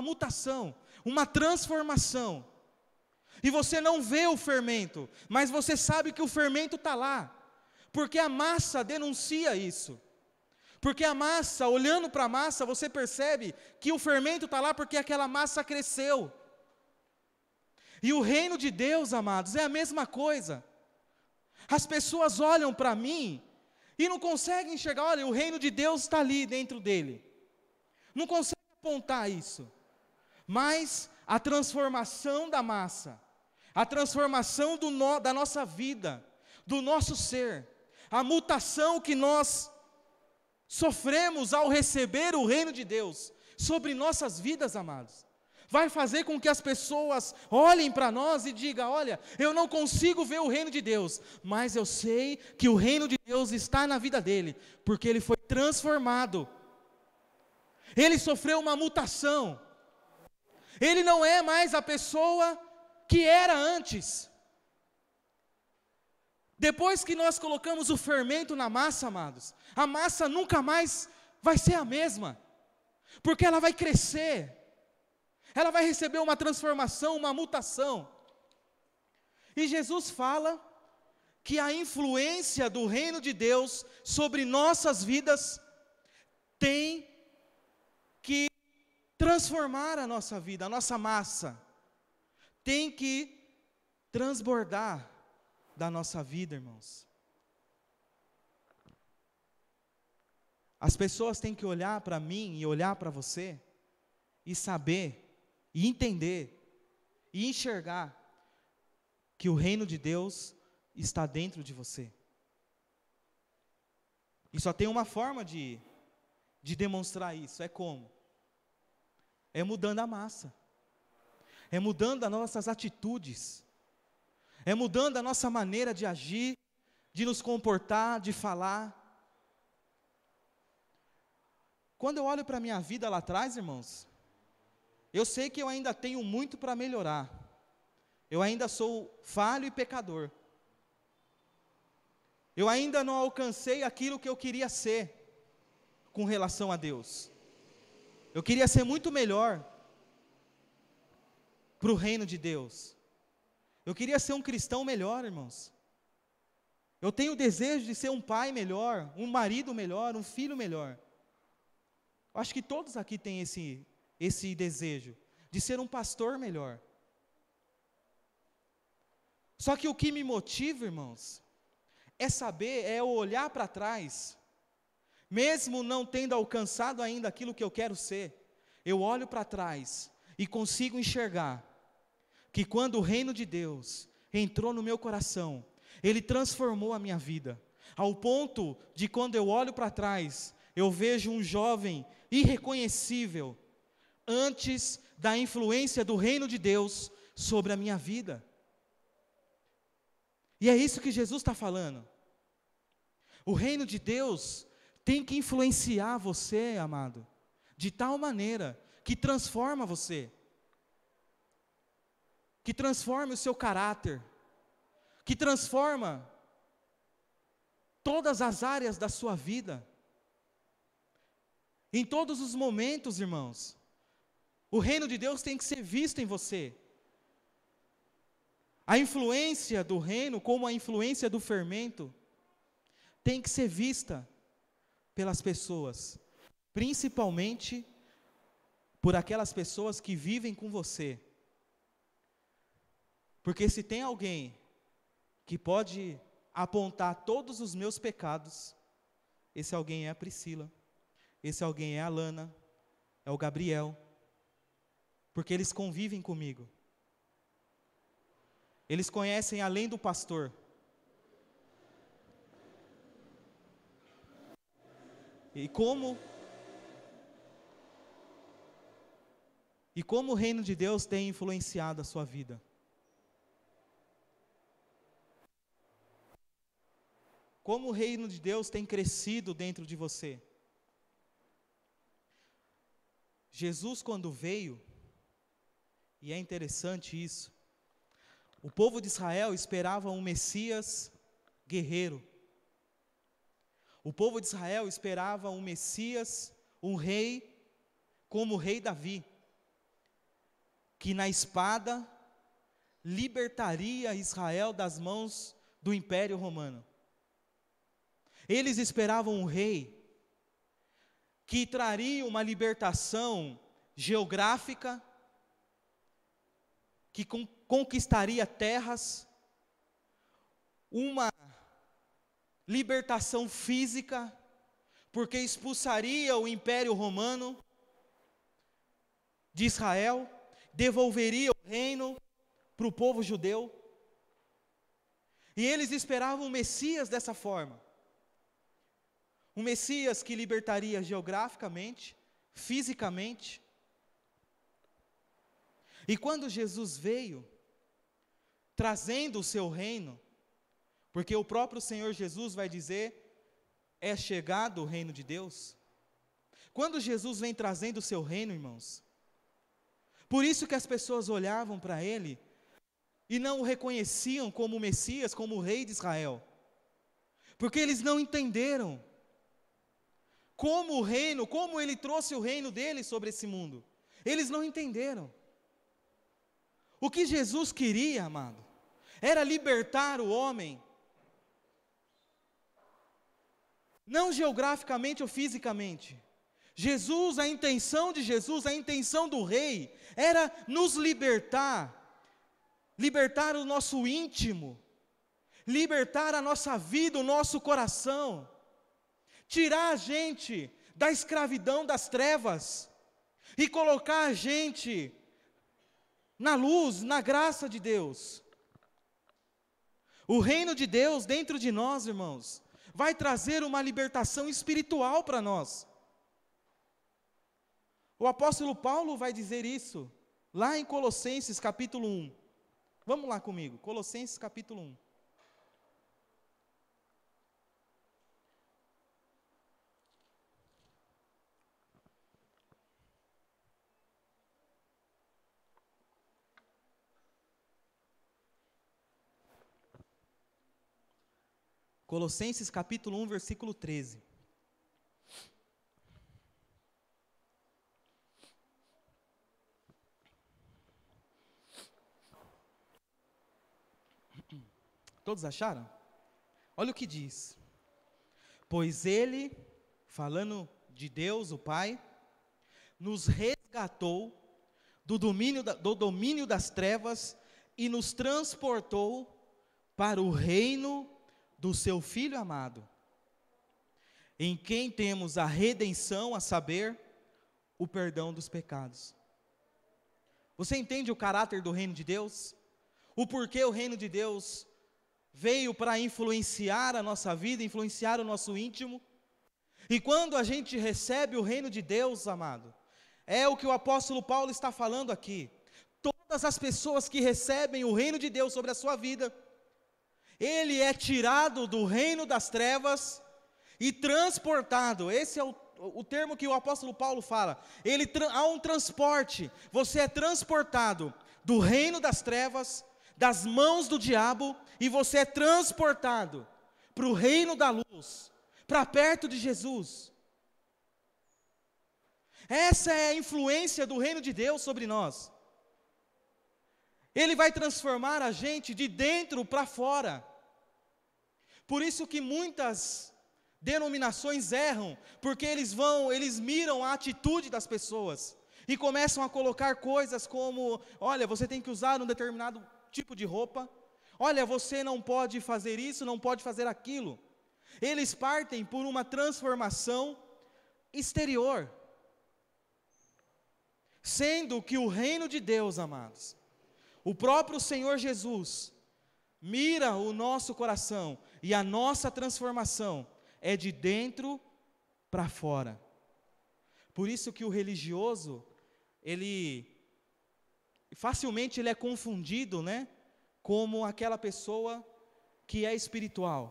Speaker 5: mutação, uma transformação, e você não vê o fermento, mas você sabe que o fermento está lá, porque a massa denuncia isso, porque a massa, olhando para a massa, você percebe que o fermento está lá porque aquela massa cresceu. E o reino de Deus, amados, é a mesma coisa. As pessoas olham para mim e não conseguem enxergar, olha, o reino de Deus está ali dentro dele. Não conseguem apontar isso. Mas a transformação da massa, a transformação da nossa vida, do nosso ser, a mutação que nós sofremos ao receber o reino de Deus sobre nossas vidas, amados, vai fazer com que as pessoas olhem para nós e digam, olha, eu não consigo ver o reino de Deus, mas eu sei que o reino de Deus está na vida dele, porque ele foi transformado, ele sofreu uma mutação, ele não é mais a pessoa que era antes. Depois que nós colocamos o fermento na massa, amados, a massa nunca mais vai ser a mesma, porque ela vai crescer, ela vai receber uma transformação, uma mutação. E Jesus fala que a influência do reino de Deus sobre nossas vidas tem que transformar a nossa vida, a nossa massa, tem que transbordar da nossa vida, irmãos. As pessoas têm que olhar para mim e olhar para você e saber e entender e enxergar que o reino de Deus está dentro de você. E só tem uma forma de demonstrar isso, é como? É mudando a massa, é mudando as nossas atitudes, é mudando a nossa maneira de agir, de nos comportar, de falar. Quando eu olho para a minha vida lá atrás, irmãos, eu sei que eu ainda tenho muito para melhorar. Eu ainda sou falho e pecador. Eu ainda não alcancei aquilo que eu queria ser com relação a Deus. Eu queria ser muito melhor para o reino de Deus. Eu queria ser um cristão melhor, irmãos. Eu tenho o desejo de ser um pai melhor, um marido melhor, um filho melhor. Eu acho que todos aqui têm esse desejo de ser um pastor melhor. Só que o que me motiva, irmãos, é olhar para trás, mesmo não tendo alcançado ainda aquilo que eu quero ser, eu olho para trás e consigo enxergar que quando o reino de Deus entrou no meu coração, ele transformou a minha vida, ao ponto de quando eu olho para trás, eu vejo um jovem irreconhecível, antes da influência do reino de Deus sobre a minha vida. E é isso que Jesus está falando. O reino de Deus tem que influenciar você, amado, de tal maneira que transforma você, que transforma o seu caráter, que transforma todas as áreas da sua vida. Em todos os momentos, irmãos, o reino de Deus tem que ser visto em você. A influência do reino, como a influência do fermento, tem que ser vista pelas pessoas, principalmente por aquelas pessoas que vivem com você. Porque se tem alguém que pode apontar todos os meus pecados, esse alguém é a Priscila, esse alguém é a Lana, é o Gabriel, porque eles convivem comigo. Eles conhecem além do pastor. E como o reino de Deus tem influenciado a sua vida? Como o reino de Deus tem crescido dentro de você? Jesus, quando veio, e é interessante isso, o povo de Israel esperava um Messias guerreiro. O povo de Israel esperava um Messias, um rei, como o rei Davi, que na espada libertaria Israel das mãos do Império Romano. Eles esperavam um rei que traria uma libertação geográfica, que conquistaria terras, uma libertação física, porque expulsaria o Império Romano de Israel, devolveria o reino para o povo judeu. E eles esperavam o Messias dessa forma. Um Messias que libertaria geograficamente, fisicamente. E quando Jesus veio, trazendo o seu reino, porque o próprio Senhor Jesus vai dizer, é chegado o reino de Deus. Quando Jesus vem trazendo o seu reino, irmãos, por isso que as pessoas olhavam para ele, e não o reconheciam como o Messias, como o rei de Israel, porque eles não entenderam, como o reino, como ele trouxe o reino dele sobre esse mundo. Eles não entenderam. O que Jesus queria, amado, era libertar o homem, não geograficamente ou fisicamente. Jesus, a intenção de Jesus, a intenção do rei, era nos libertar, libertar o nosso íntimo, libertar a nossa vida, o nosso coração, tirar a gente da escravidão das trevas e colocar a gente na luz, na graça de Deus. O reino de Deus dentro de nós, irmãos, vai trazer uma libertação espiritual para nós. O apóstolo Paulo vai dizer isso lá em Colossenses capítulo 1. Vamos lá comigo, Colossenses capítulo 1. Colossenses capítulo 1, versículo 13. Todos acharam? Olha o que diz. Pois ele, falando de Deus, o Pai, nos resgatou do domínio das trevas e nos transportou para o reino do seu Filho amado, em quem temos a redenção, a saber, o perdão dos pecados. Você entende o caráter do reino de Deus? O porquê o reino de Deus veio para influenciar a nossa vida, influenciar o nosso íntimo? E quando a gente recebe o reino de Deus, amado, é o que o apóstolo Paulo está falando aqui. Todas as pessoas que recebem o reino de Deus sobre a sua vida, ele é tirado do reino das trevas e transportado. Esse é o termo que o apóstolo Paulo fala. Há um transporte. Você é transportado do reino das trevas, das mãos do diabo, e você é transportado para o reino da luz, para perto de Jesus. Essa é a influência do reino de Deus sobre nós. Ele vai transformar a gente de dentro para fora. Por isso que muitas denominações erram, porque eles miram a atitude das pessoas e começam a colocar coisas como, olha, você tem que usar um determinado tipo de roupa. Olha, você não pode fazer isso, não pode fazer aquilo. Eles partem por uma transformação exterior. Sendo que o reino de Deus, amados, o próprio Senhor Jesus, mira o nosso coração, e a nossa transformação é de dentro para fora. Por isso que o religioso, facilmente ele é confundido, né, como aquela pessoa que é espiritual.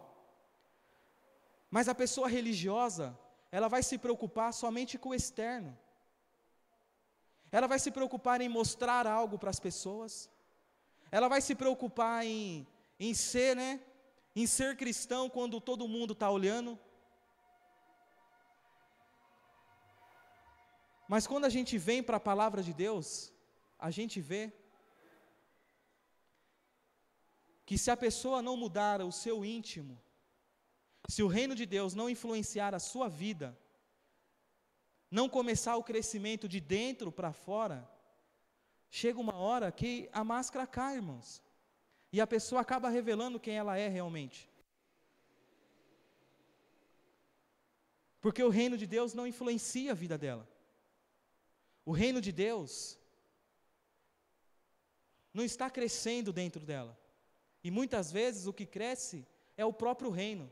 Speaker 5: Mas a pessoa religiosa, ela vai se preocupar somente com o externo. Ela vai se preocupar em mostrar algo para as pessoas. Ela vai se preocupar em ser, né, em ser cristão quando todo mundo está olhando. Mas quando a gente vem para a palavra de Deus, a gente vê que se a pessoa não mudar o seu íntimo, se o reino de Deus não influenciar a sua vida, não começar o crescimento de dentro para fora, chega uma hora que a máscara cai, irmãos, e a pessoa acaba revelando quem ela é realmente. Porque o reino de Deus não influencia a vida dela. O reino de Deus não está crescendo dentro dela. E muitas vezes o que cresce é o próprio reino.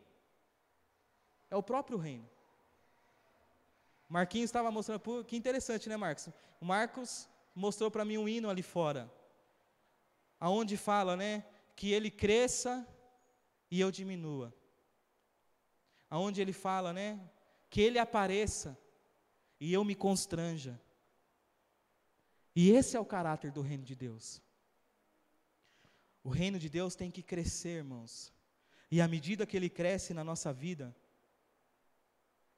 Speaker 5: É o próprio reino. Marquinhos estava mostrando, que interessante, né, Marcos? O Marcos mostrou para mim um hino ali fora, aonde fala, né, que ele cresça e eu diminua. Aonde ele fala, né, que ele apareça e eu me constranja. E esse é o caráter do reino de Deus. O reino de Deus tem que crescer, irmãos. E à medida que ele cresce na nossa vida,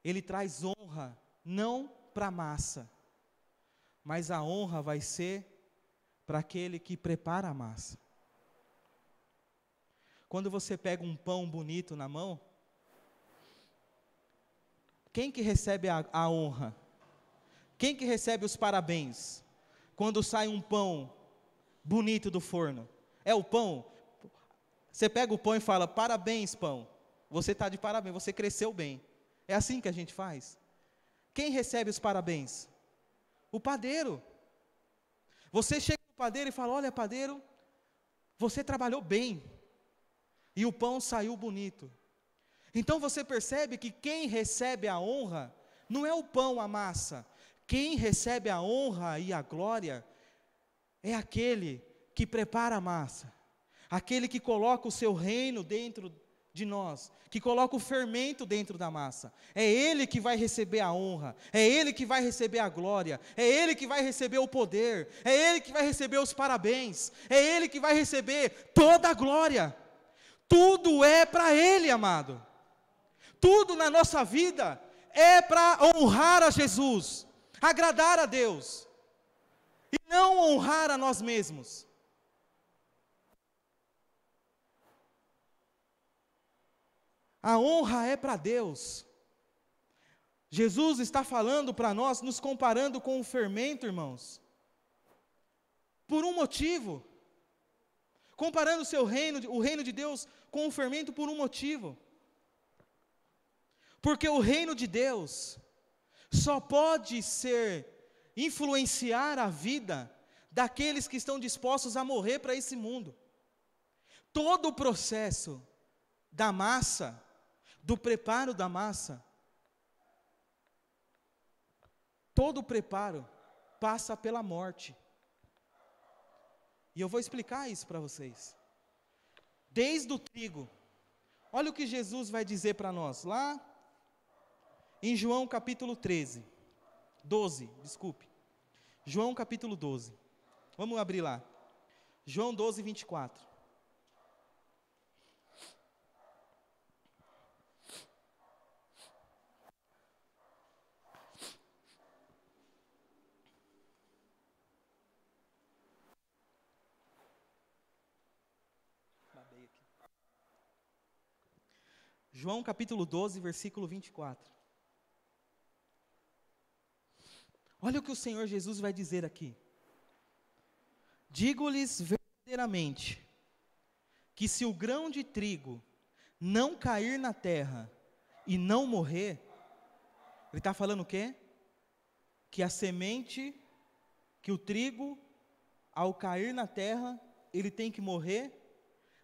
Speaker 5: ele traz honra, não para a massa, mas a honra vai ser para aquele que prepara a massa. Quando você pega um pão bonito na mão, quem que recebe a honra? Quem que recebe os parabéns? Quando sai um pão bonito do forno, é o pão. Você pega o pão e fala, parabéns pão, você está de parabéns, você cresceu bem. É assim que a gente faz. Quem recebe os parabéns? O padeiro. Você chega no padeiro e fala, olha padeiro, você trabalhou bem, e o pão saiu bonito. Então você percebe que quem recebe a honra, não é o pão, a massa. Quem recebe a honra e a glória é aquele que prepara a massa, aquele que coloca o seu reino dentro de nós, que coloca o fermento dentro da massa. É ele que vai receber a honra, é ele que vai receber a glória, é ele que vai receber o poder, é ele que vai receber os parabéns, é ele que vai receber toda a glória. Tudo é para ele, amado. Tudo na nossa vida é para honrar a Jesus, agradar a Deus, e não honrar a nós mesmos. A honra é para Deus. Jesus está falando para nós, nos comparando com o fermento, irmãos, por um motivo. Comparando o reino de Deus com o fermento por um motivo. Porque o reino de Deus só pode influenciar a vida daqueles que estão dispostos a morrer para esse mundo. Todo o processo da massa, do preparo da massa, todo o preparo passa pela morte. E eu vou explicar isso para vocês. Desde o trigo, olha o que Jesus vai dizer para nós, lá em João capítulo 12, João capítulo 12, vamos abrir lá, João 12, 24. João capítulo 12, versículo 24. Olha o que o Senhor Jesus vai dizer aqui. Digo-lhes verdadeiramente, que se o grão de trigo não cair na terra e não morrer, ele está falando o quê? Que a semente, que o trigo, ao cair na terra, ele tem que morrer,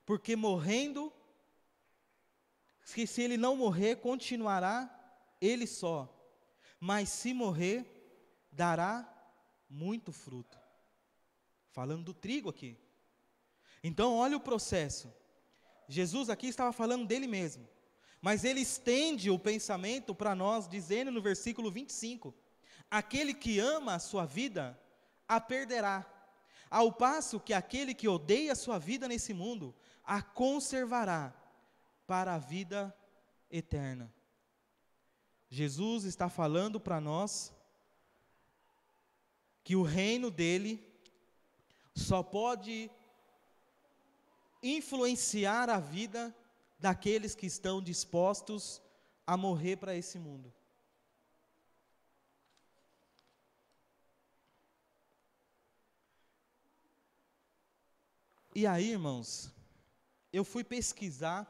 Speaker 5: porque morrendo, que se ele não morrer, continuará ele só, mas se morrer, dará muito fruto. Falando do trigo aqui. Então, olha o processo. Jesus aqui estava falando dele mesmo, mas ele estende o pensamento para nós, dizendo no versículo 25, aquele que ama a sua vida, a perderá, ao passo que aquele que odeia a sua vida nesse mundo, a conservará para a vida eterna. Jesus está falando para nós que o reino dele só pode influenciar a vida daqueles que estão dispostos a morrer para esse mundo. E aí, irmãos, eu fui pesquisar,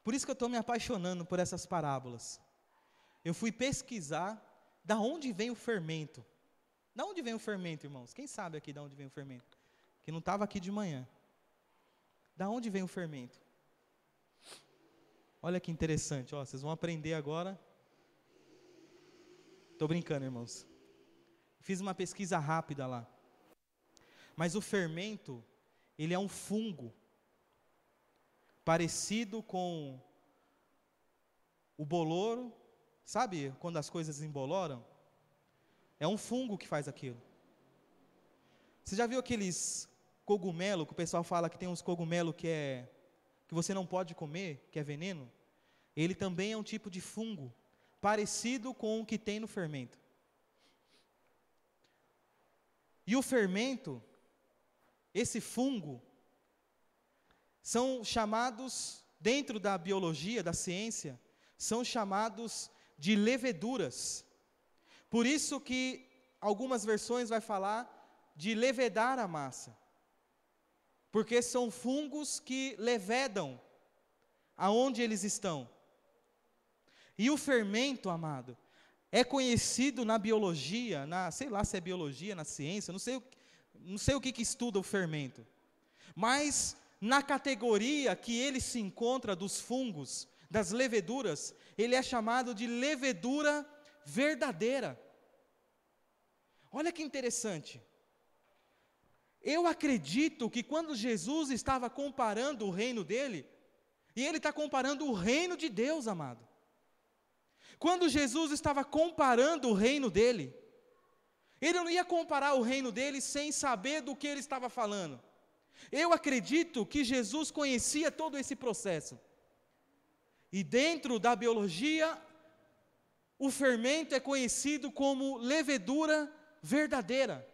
Speaker 5: por isso que eu estou me apaixonando por essas parábolas. Eu fui pesquisar da onde vem o fermento. Da onde vem o fermento, irmãos? Quem sabe aqui da onde vem o fermento? Que não estava aqui de manhã. Da onde vem o fermento? Olha que interessante, ó, vocês vão aprender agora. Estou brincando, irmãos. Fiz uma pesquisa rápida lá. Mas o fermento, ele é um fungo, parecido com o boloro, sabe quando as coisas emboloram? É um fungo que faz aquilo. Você já viu aqueles cogumelo, que o pessoal fala que tem uns cogumelo que você não pode comer, que é veneno? Ele também é um tipo de fungo, parecido com o que tem no fermento. E o fermento, esse fungo, são chamados, dentro da biologia, da ciência, são chamados de leveduras. Por isso que algumas versões vai falar de levedar a massa. Porque são fungos que levedam aonde eles estão. E o fermento, amado, é conhecido na biologia, sei lá se é biologia, na ciência, não sei o que estuda o fermento. Mas na categoria que ele se encontra dos fungos, das leveduras, ele é chamado de levedura verdadeira. Olha que interessante. Eu acredito que quando Jesus estava comparando o reino dele, e ele está comparando o reino de Deus, amado. Quando Jesus estava comparando o reino dele, ele não ia comparar o reino dele sem saber do que ele estava falando. Eu acredito que Jesus conhecia todo esse processo. E dentro da biologia, o fermento é conhecido como levedura verdadeira.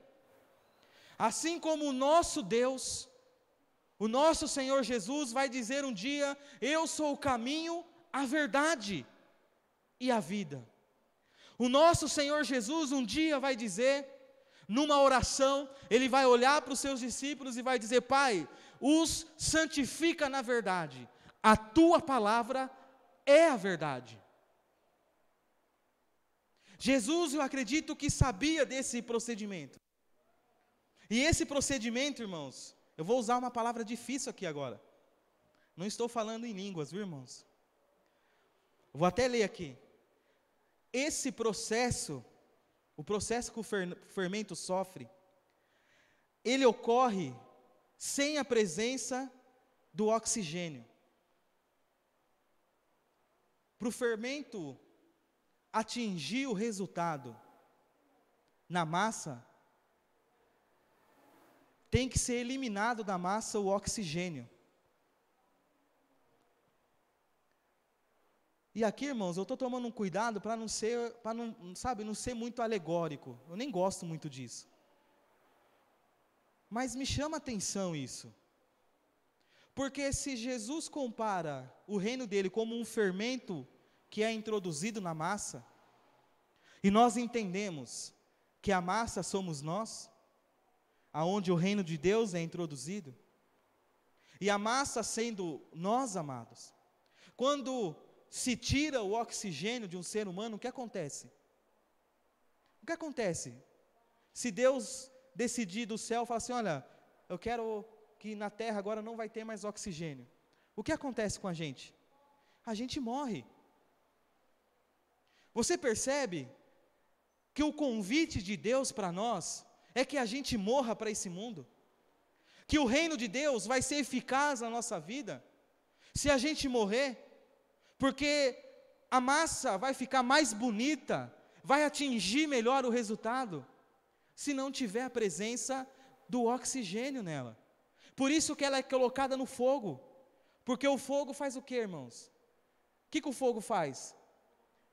Speaker 5: Assim como o nosso Deus, o nosso Senhor Jesus vai dizer um dia: eu sou o caminho, a verdade e a vida. O nosso Senhor Jesus um dia vai dizer, numa oração, ele vai olhar para os seus discípulos e vai dizer: Pai, os santifica na verdade, a tua palavra é a verdade. Jesus, eu acredito que sabia desse procedimento. E esse procedimento, irmãos, eu vou usar uma palavra difícil aqui agora. Não estou falando em línguas, viu, irmãos? Vou até ler aqui. Esse processo, o processo que o fermento sofre, ele ocorre sem a presença do oxigênio. Para o fermento atingir o resultado na massa, tem que ser eliminado da massa o oxigênio. E aqui, irmãos, eu estou tomando um cuidado para não ser muito alegórico. Eu nem gosto muito disso. Mas me chama a atenção isso. Porque se Jesus compara o reino dele como um fermento que é introduzido na massa, e nós entendemos que a massa somos nós, aonde o reino de Deus é introduzido, E a massa sendo nós, amados. Quando se tira o oxigênio de um ser humano, o que acontece? O que acontece? Se Deus decidir do céu, falar assim, olha, eu quero que na terra agora não vai ter mais oxigênio. O que acontece com a gente? A gente morre. Você percebe que o convite de Deus para nós é que a gente morra para esse mundo? Que o reino de Deus vai ser eficaz na nossa vida se a gente morrer? Porque a massa vai ficar mais bonita, vai atingir melhor o resultado, se não tiver a presença do oxigênio nela. Por isso que ela é colocada no fogo, porque o fogo faz o que, irmãos? O que o fogo faz?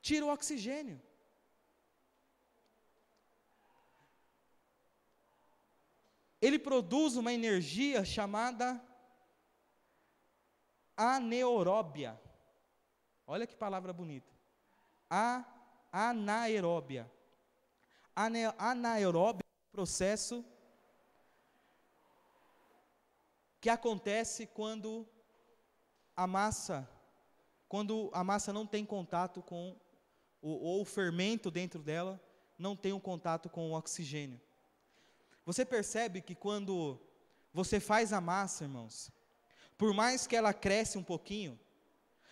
Speaker 5: Tira o oxigênio. Ele produz uma energia chamada anaeróbia. Olha que palavra bonita. Anaeróbia. Anaeróbia é um processo que acontece quando a massa não tem contato com ou o fermento dentro dela não tem um contato com o oxigênio. Você percebe que quando você faz a massa, irmãos, por mais que ela cresce um pouquinho,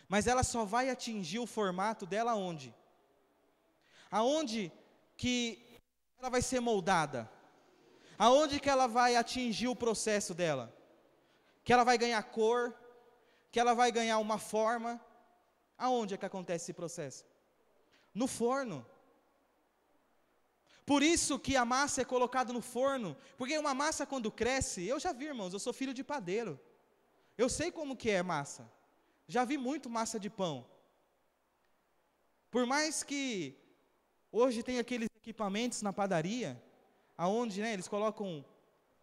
Speaker 5: mas ela só vai atingir o formato dela aonde? Aonde que ela vai ser moldada? Aonde que ela vai atingir o processo dela? Que ela vai ganhar cor, que ela vai ganhar uma forma. Aonde é que acontece esse processo? No forno. Por isso que a massa é colocada no forno, porque uma massa quando cresce, eu já vi, irmãos, eu sou filho de padeiro, eu sei como que é massa, já vi muito massa de pão. Por mais que hoje tem aqueles equipamentos na padaria, aonde, né, eles colocam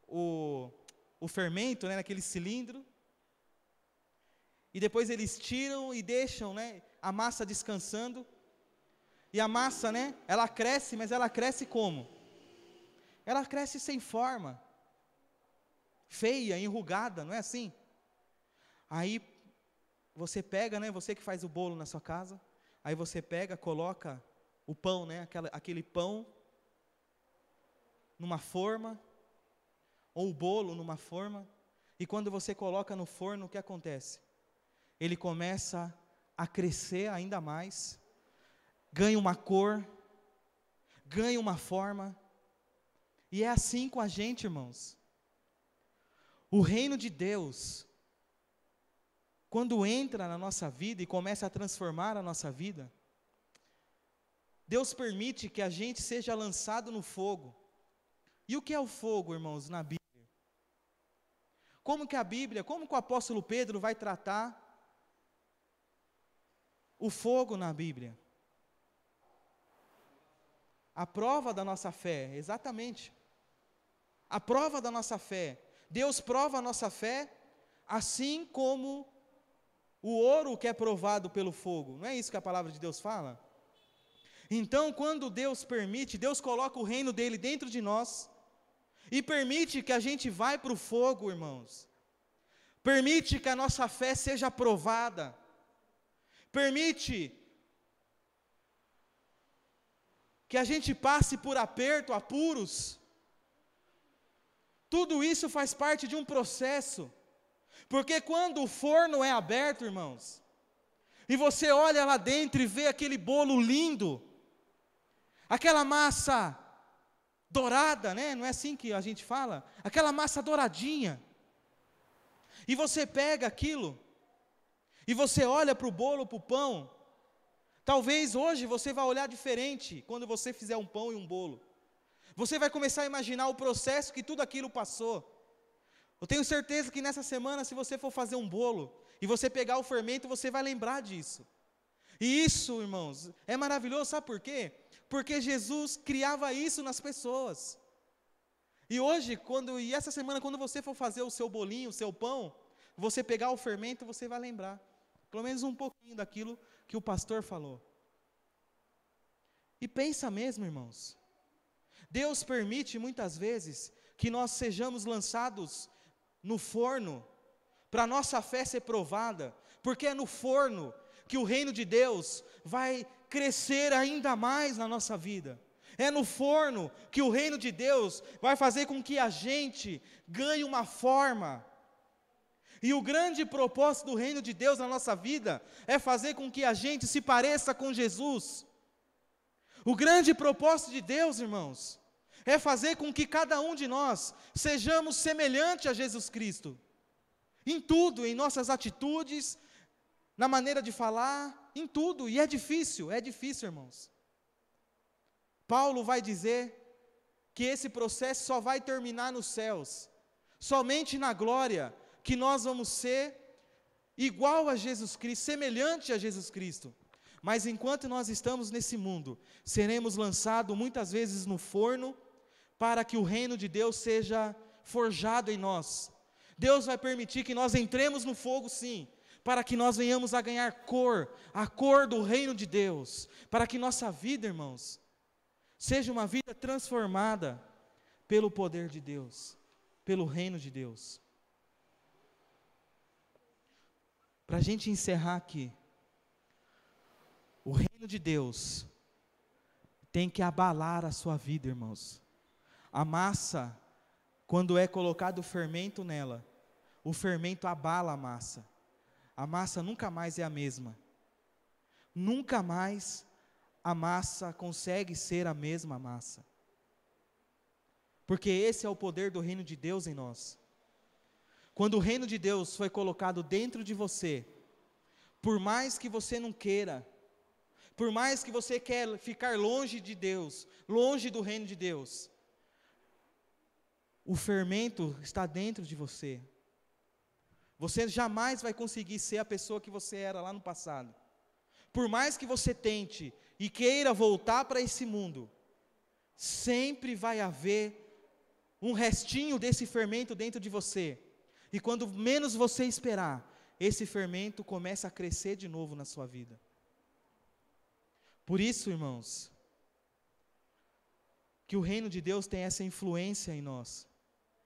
Speaker 5: o fermento, né, naquele cilindro, e depois eles tiram e deixam, né, a massa descansando. E a massa, né, ela cresce, mas ela cresce como? Ela cresce sem forma, feia, enrugada, não é assim? Aí você pega, né, você que faz o bolo na sua casa, aí você pega, coloca o pão, né, aquele pão numa forma, ou o bolo numa forma, e quando você coloca no forno, o que acontece? Ele começa a crescer ainda mais, ganha uma cor, ganha uma forma, e é assim com a gente, irmãos. O reino de Deus, quando entra na nossa vida e começa a transformar a nossa vida, Deus permite que a gente seja lançado no fogo. E o que é o fogo, irmãos, na Bíblia? Como que a Bíblia, como que o apóstolo Pedro vai tratar o fogo na Bíblia? A prova da nossa fé, exatamente. A prova da nossa fé. Deus prova a nossa fé, assim como o ouro que é provado pelo fogo. Não é isso que a palavra de Deus fala? Então, quando Deus permite, Deus coloca o reino dele dentro de nós, e permite que a gente vá para o fogo, irmãos. Permite que a nossa fé seja provada. Permite que a gente passe por aperto, apuros. Tudo isso faz parte de um processo, porque quando o forno é aberto, irmãos, e você olha lá dentro e vê aquele bolo lindo, aquela massa dourada, né? Não é assim que a gente fala? Aquela massa douradinha, e você pega aquilo, e você olha para o bolo, para o pão. Talvez hoje você vai olhar diferente quando você fizer um pão e um bolo. Você vai começar a imaginar o processo que tudo aquilo passou. Eu tenho certeza que nessa semana, se você for fazer um bolo e você pegar o fermento, você vai lembrar disso. E isso, irmãos, é maravilhoso, sabe por quê? Porque Jesus criava isso nas pessoas. E hoje, e essa semana, quando você for fazer o seu bolinho, o seu pão, você pegar o fermento, você vai lembrar. Pelo menos um pouquinho daquilo que o pastor falou. E pensa mesmo, irmãos. Deus permite muitas vezes que nós sejamos lançados no forno, para a nossa fé ser provada, porque é no forno que o reino de Deus vai crescer ainda mais na nossa vida. É no forno que o reino de Deus vai fazer com que a gente ganhe uma forma. E o grande propósito do reino de Deus na nossa vida é fazer com que a gente se pareça com Jesus. O grande propósito de Deus, irmãos, é fazer com que cada um de nós sejamos semelhante a Jesus Cristo. Em tudo, em nossas atitudes, na maneira de falar, em tudo. E é difícil, irmãos. Paulo vai dizer que esse processo só vai terminar nos céus. Somente na glória que nós vamos ser igual a Jesus Cristo, semelhante a Jesus Cristo. Mas enquanto nós estamos nesse mundo, seremos lançados muitas vezes no forno, para que o reino de Deus seja forjado em nós. Deus vai permitir que nós entremos no fogo, sim, para que nós venhamos a ganhar cor, a cor do reino de Deus, para que nossa vida, irmãos, seja uma vida transformada pelo poder de Deus, pelo reino de Deus. Para a gente encerrar aqui, o reino de Deus tem que abalar a sua vida, irmãos. A massa, quando é colocado o fermento nela, o fermento abala a massa. A massa nunca mais é a mesma. Nunca mais a massa consegue ser a mesma massa. Porque esse é o poder do reino de Deus em nós. Quando o reino de Deus foi colocado dentro de você, por mais que você não queira, por mais que você quer ficar longe de Deus, longe do reino de Deus, o fermento está dentro de você. Você jamais vai conseguir ser a pessoa que você era lá no passado. Por mais que você tente e queira voltar para esse mundo, sempre vai haver um restinho desse fermento dentro de você. E quando menos você esperar, esse fermento começa a crescer de novo na sua vida. Por isso, irmãos, que o reino de Deus tem essa influência em nós.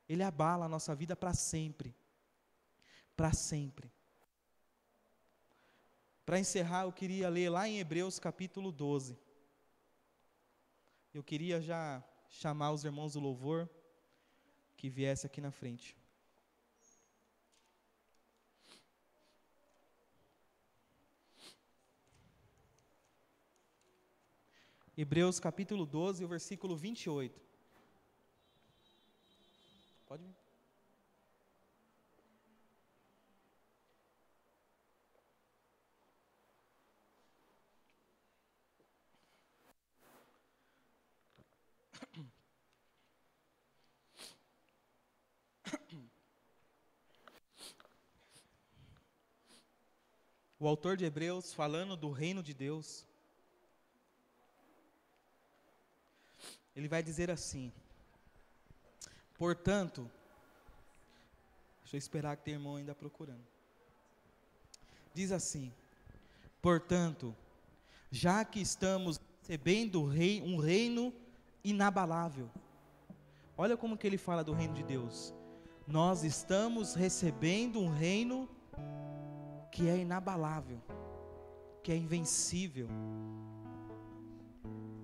Speaker 5: Ele abala a nossa vida para sempre. Para sempre. Para encerrar, eu queria ler lá em Hebreus capítulo 12. Eu queria já chamar os irmãos do louvor que viesse aqui na frente. Hebreus capítulo 12, o versículo 28. Pode vir. O autor de Hebreus, falando do reino de Deus, ele vai dizer assim: portanto, deixa eu esperar que tem irmão ainda procurando. Diz assim: portanto, já que estamos recebendo um reino inabalável. Olha como que ele fala do reino de Deus. Nós estamos recebendo um reino que é inabalável, que é invencível.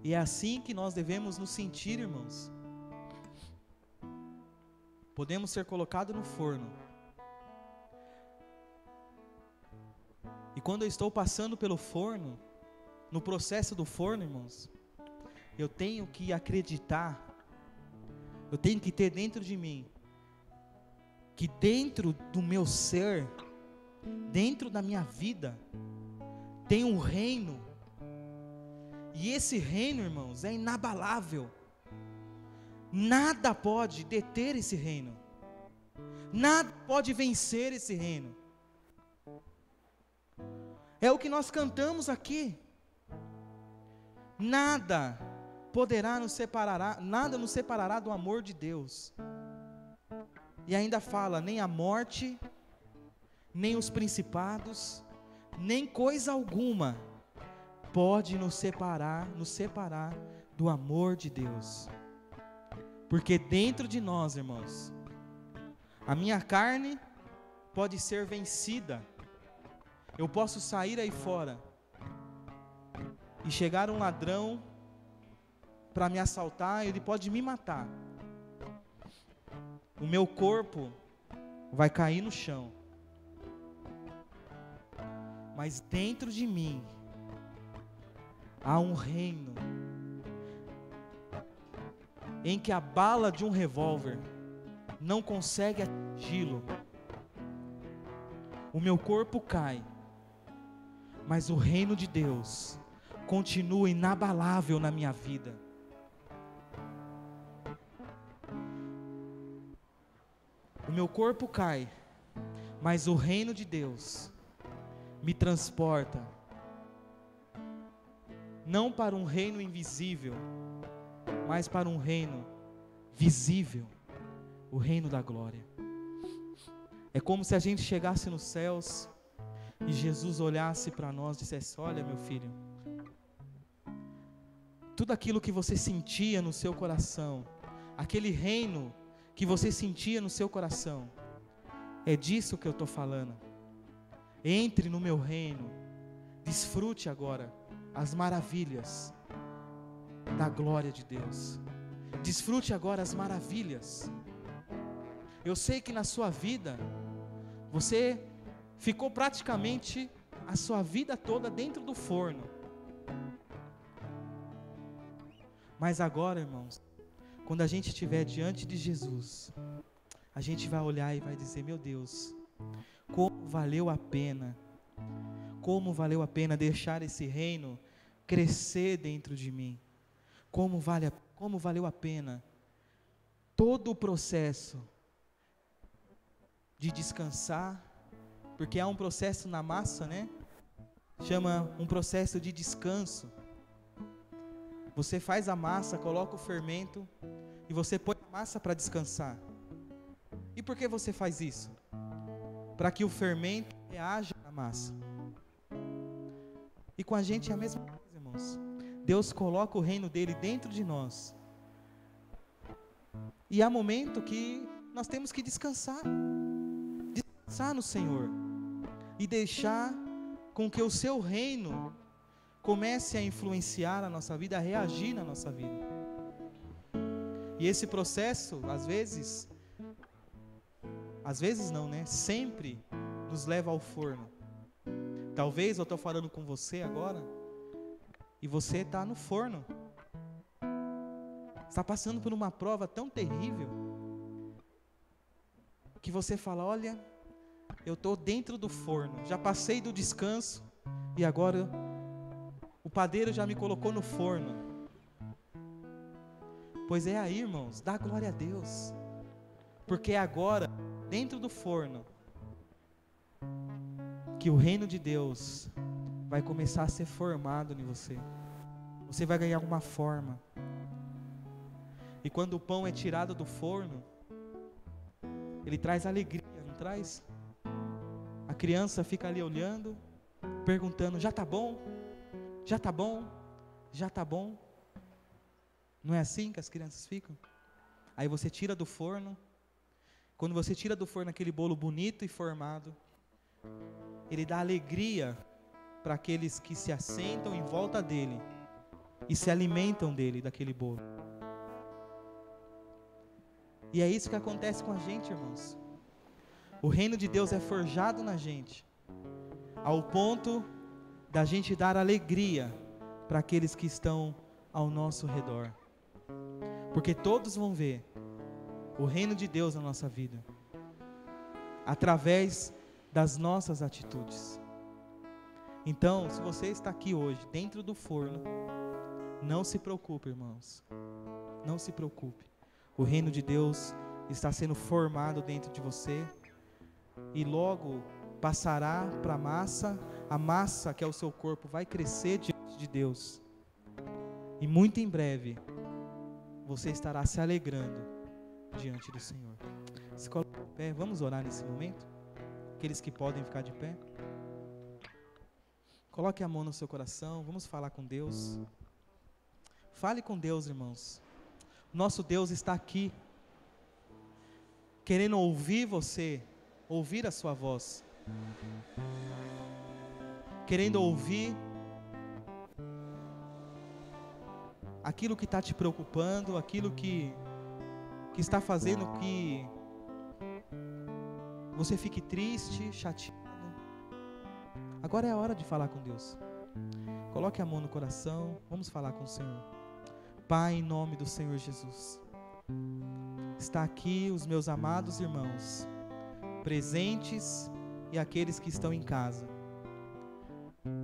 Speaker 5: E é assim que nós devemos nos sentir, irmãos. Podemos ser colocados no forno. E quando eu estou passando pelo forno, no processo do forno, irmãos, eu tenho que acreditar, eu tenho que ter dentro de mim, que dentro do meu ser, dentro da minha vida, tem um reino. E esse reino, irmãos, é inabalável. Nada pode deter esse reino. Nada pode vencer esse reino. É o que nós cantamos aqui. Nada poderá nos separar, nada nos separará do amor de Deus. E ainda fala, nem a morte, nem os principados, nem coisa alguma pode nos separar do amor de Deus. Porque dentro de nós, irmãos, a minha carne pode ser vencida. Eu posso sair aí fora e chegar um ladrão para me assaltar, ele pode me matar. O meu corpo vai cair no chão. Mas dentro de mim há um reino em que a bala de um revólver não consegue atingi-lo. O meu corpo cai, mas o reino de Deus continua inabalável na minha vida. O meu corpo cai, mas o reino de Deus me transporta, não para um reino invisível, mas para um reino visível, o reino da glória. É como se a gente chegasse nos céus e Jesus olhasse para nós e dissesse: olha, meu filho, tudo aquilo que você sentia no seu coração, aquele reino que você sentia no seu coração, é disso que eu estou falando. Entre no meu reino, desfrute agora as maravilhas da glória de Deus. Desfrute agora as maravilhas. Eu sei que na sua vida, você ficou praticamente a sua vida toda dentro do forno. Mas agora, irmãos, quando a gente estiver diante de Jesus, a gente vai olhar e vai dizer: meu Deus, como valeu a pena deixar esse reino crescer dentro de mim. Como valeu a pena todo o processo de descansar, porque há um processo na massa, né? Chama um processo de descanso. Você faz a massa, coloca o fermento e você põe a massa para descansar. E por que você faz isso? Para que o fermento reaja na massa. E com a gente é a mesma coisa, irmãos. Deus coloca o reino dele dentro de nós. E há momento que nós temos que descansar. Descansar no Senhor. E deixar com que o seu reino comece a influenciar a nossa vida, a reagir na nossa vida. E esse processo, às vezes não, né? Sempre nos leva ao forno. Talvez eu estou falando com você agora e você está no forno. Está passando por uma prova tão terrível que você fala: olha, eu estou dentro do forno, já passei do descanso e agora o padeiro já me colocou no forno. Pois é aí, irmãos, dá glória a Deus, porque é agora, dentro do forno, que o reino de Deus vai começar a ser formado em você. Você vai ganhar uma forma. E quando o pão é tirado do forno, ele traz alegria, não traz? A criança fica ali olhando, perguntando: já está bom? Já está bom? Já está bom? Não é assim que as crianças ficam? Aí você tira do forno. Quando você tira do forno aquele bolo bonito e formado, ele dá alegria para aqueles que se assentam em volta dele e se alimentam dele, daquele bolo. E é isso que acontece com a gente, irmãos. O reino de Deus é forjado na gente, ao ponto da gente dar alegria para aqueles que estão ao nosso redor. Porque todos vão ver o reino de Deus na nossa vida, através das nossas atitudes. Então, se você está aqui hoje, dentro do forno, não se preocupe, irmãos. Não se preocupe. O reino de Deus está sendo formado dentro de você e logo passará para a massa que é o seu corpo vai crescer diante de Deus. E muito em breve você estará se alegrando diante do Senhor. Se coloque de pé, vamos orar nesse momento. Aqueles que podem ficar de pé, coloque a mão no seu coração, vamos falar com Deus. Fale com Deus, irmãos. Nosso Deus está aqui, querendo ouvir você, ouvir a sua voz, querendo ouvir aquilo que está te preocupando, aquilo que está fazendo que você fique triste, chateado. Agora é a hora de falar com Deus. Coloque a mão no coração, vamos falar com o Senhor. Pai, em nome do Senhor Jesus, está aqui os meus amados irmãos, presentes e aqueles que estão em casa.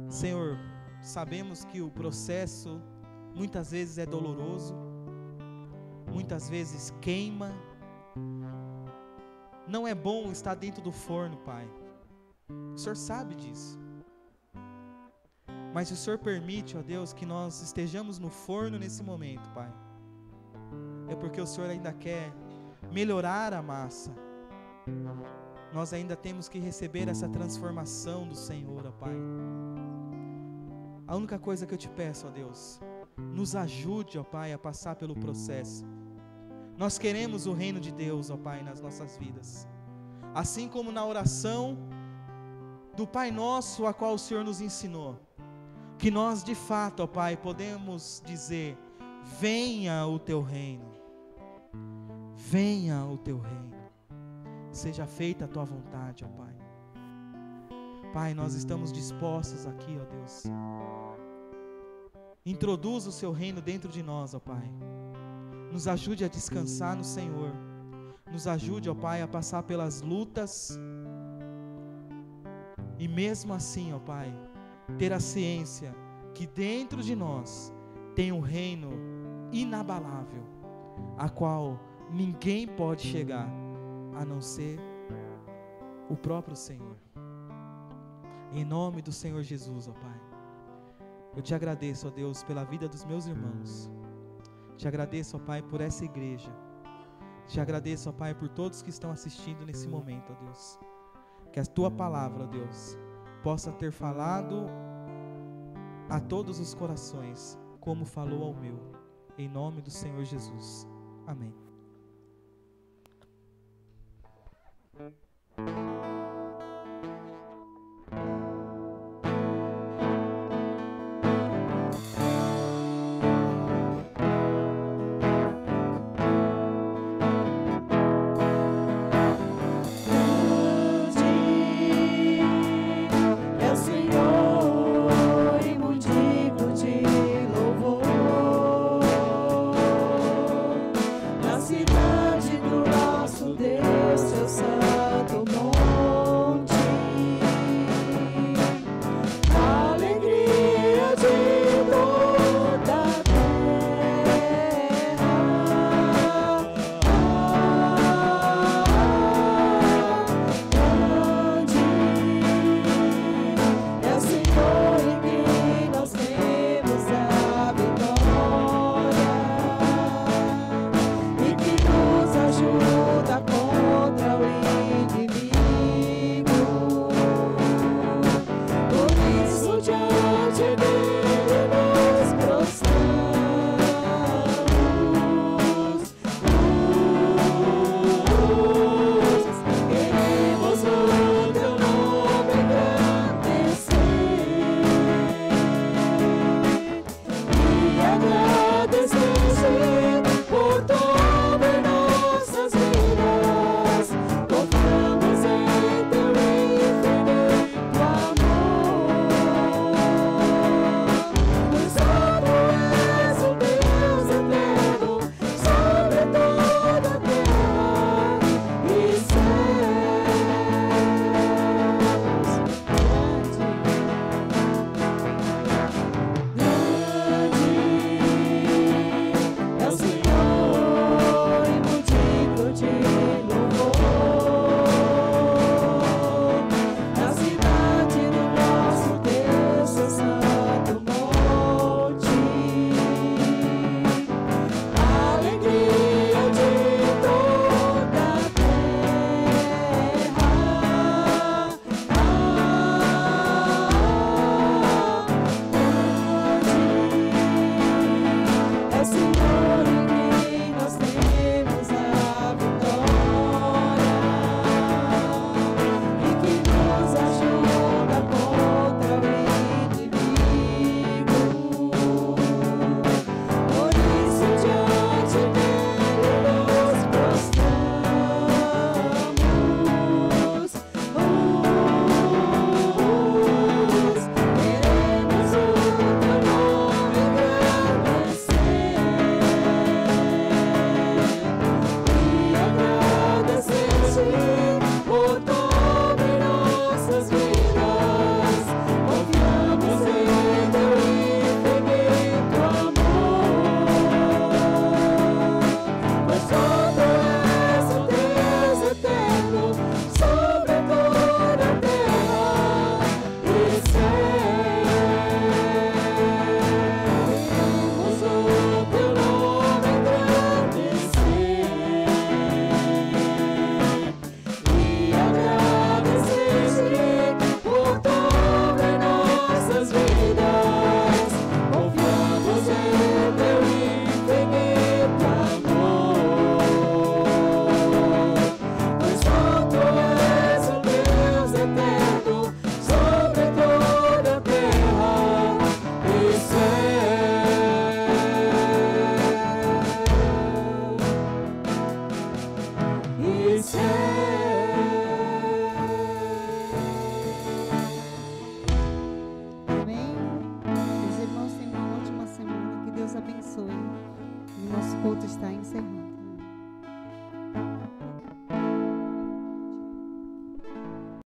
Speaker 5: Senhor, sabemos que o processo muitas vezes é doloroso, muitas vezes queima. Não é bom estar dentro do forno, Pai. O Senhor sabe disso. Mas o Senhor permite, ó Deus, que nós estejamos no forno nesse momento, Pai. É porque o Senhor ainda quer melhorar a massa. Nós ainda temos que receber essa transformação do Senhor, ó Pai. A única coisa que eu te peço, ó Deus, nos ajude, ó Pai, a passar pelo processo. Nós queremos o reino de Deus, ó Pai, nas nossas vidas. Assim como na oração do Pai Nosso, a qual o Senhor nos ensinou. Que nós de fato, ó Pai, podemos dizer: venha o teu reino, venha o teu reino, seja feita a tua vontade, ó Pai. Pai, nós estamos dispostos aqui, ó Deus. Introduza o seu reino dentro de nós, ó Pai. Nos ajude a descansar no Senhor. Nos ajude, ó Pai, a passar pelas lutas. E mesmo assim, ó Pai, ter a ciência que dentro de nós tem um reino inabalável, a qual ninguém pode chegar, a não ser o próprio Senhor. Em nome do Senhor Jesus, ó Pai, eu te agradeço, ó Deus, pela vida dos meus irmãos. Te agradeço, ó Pai, por essa igreja. Te agradeço, ó Pai, por todos que estão assistindo nesse momento, ó Deus. Que a tua palavra, ó Deus, possa ter falado a todos os corações, como falou ao meu. Em nome do Senhor Jesus. Amém.
Speaker 4: Cidade do nosso Deus, seu santo nome. está encerrado.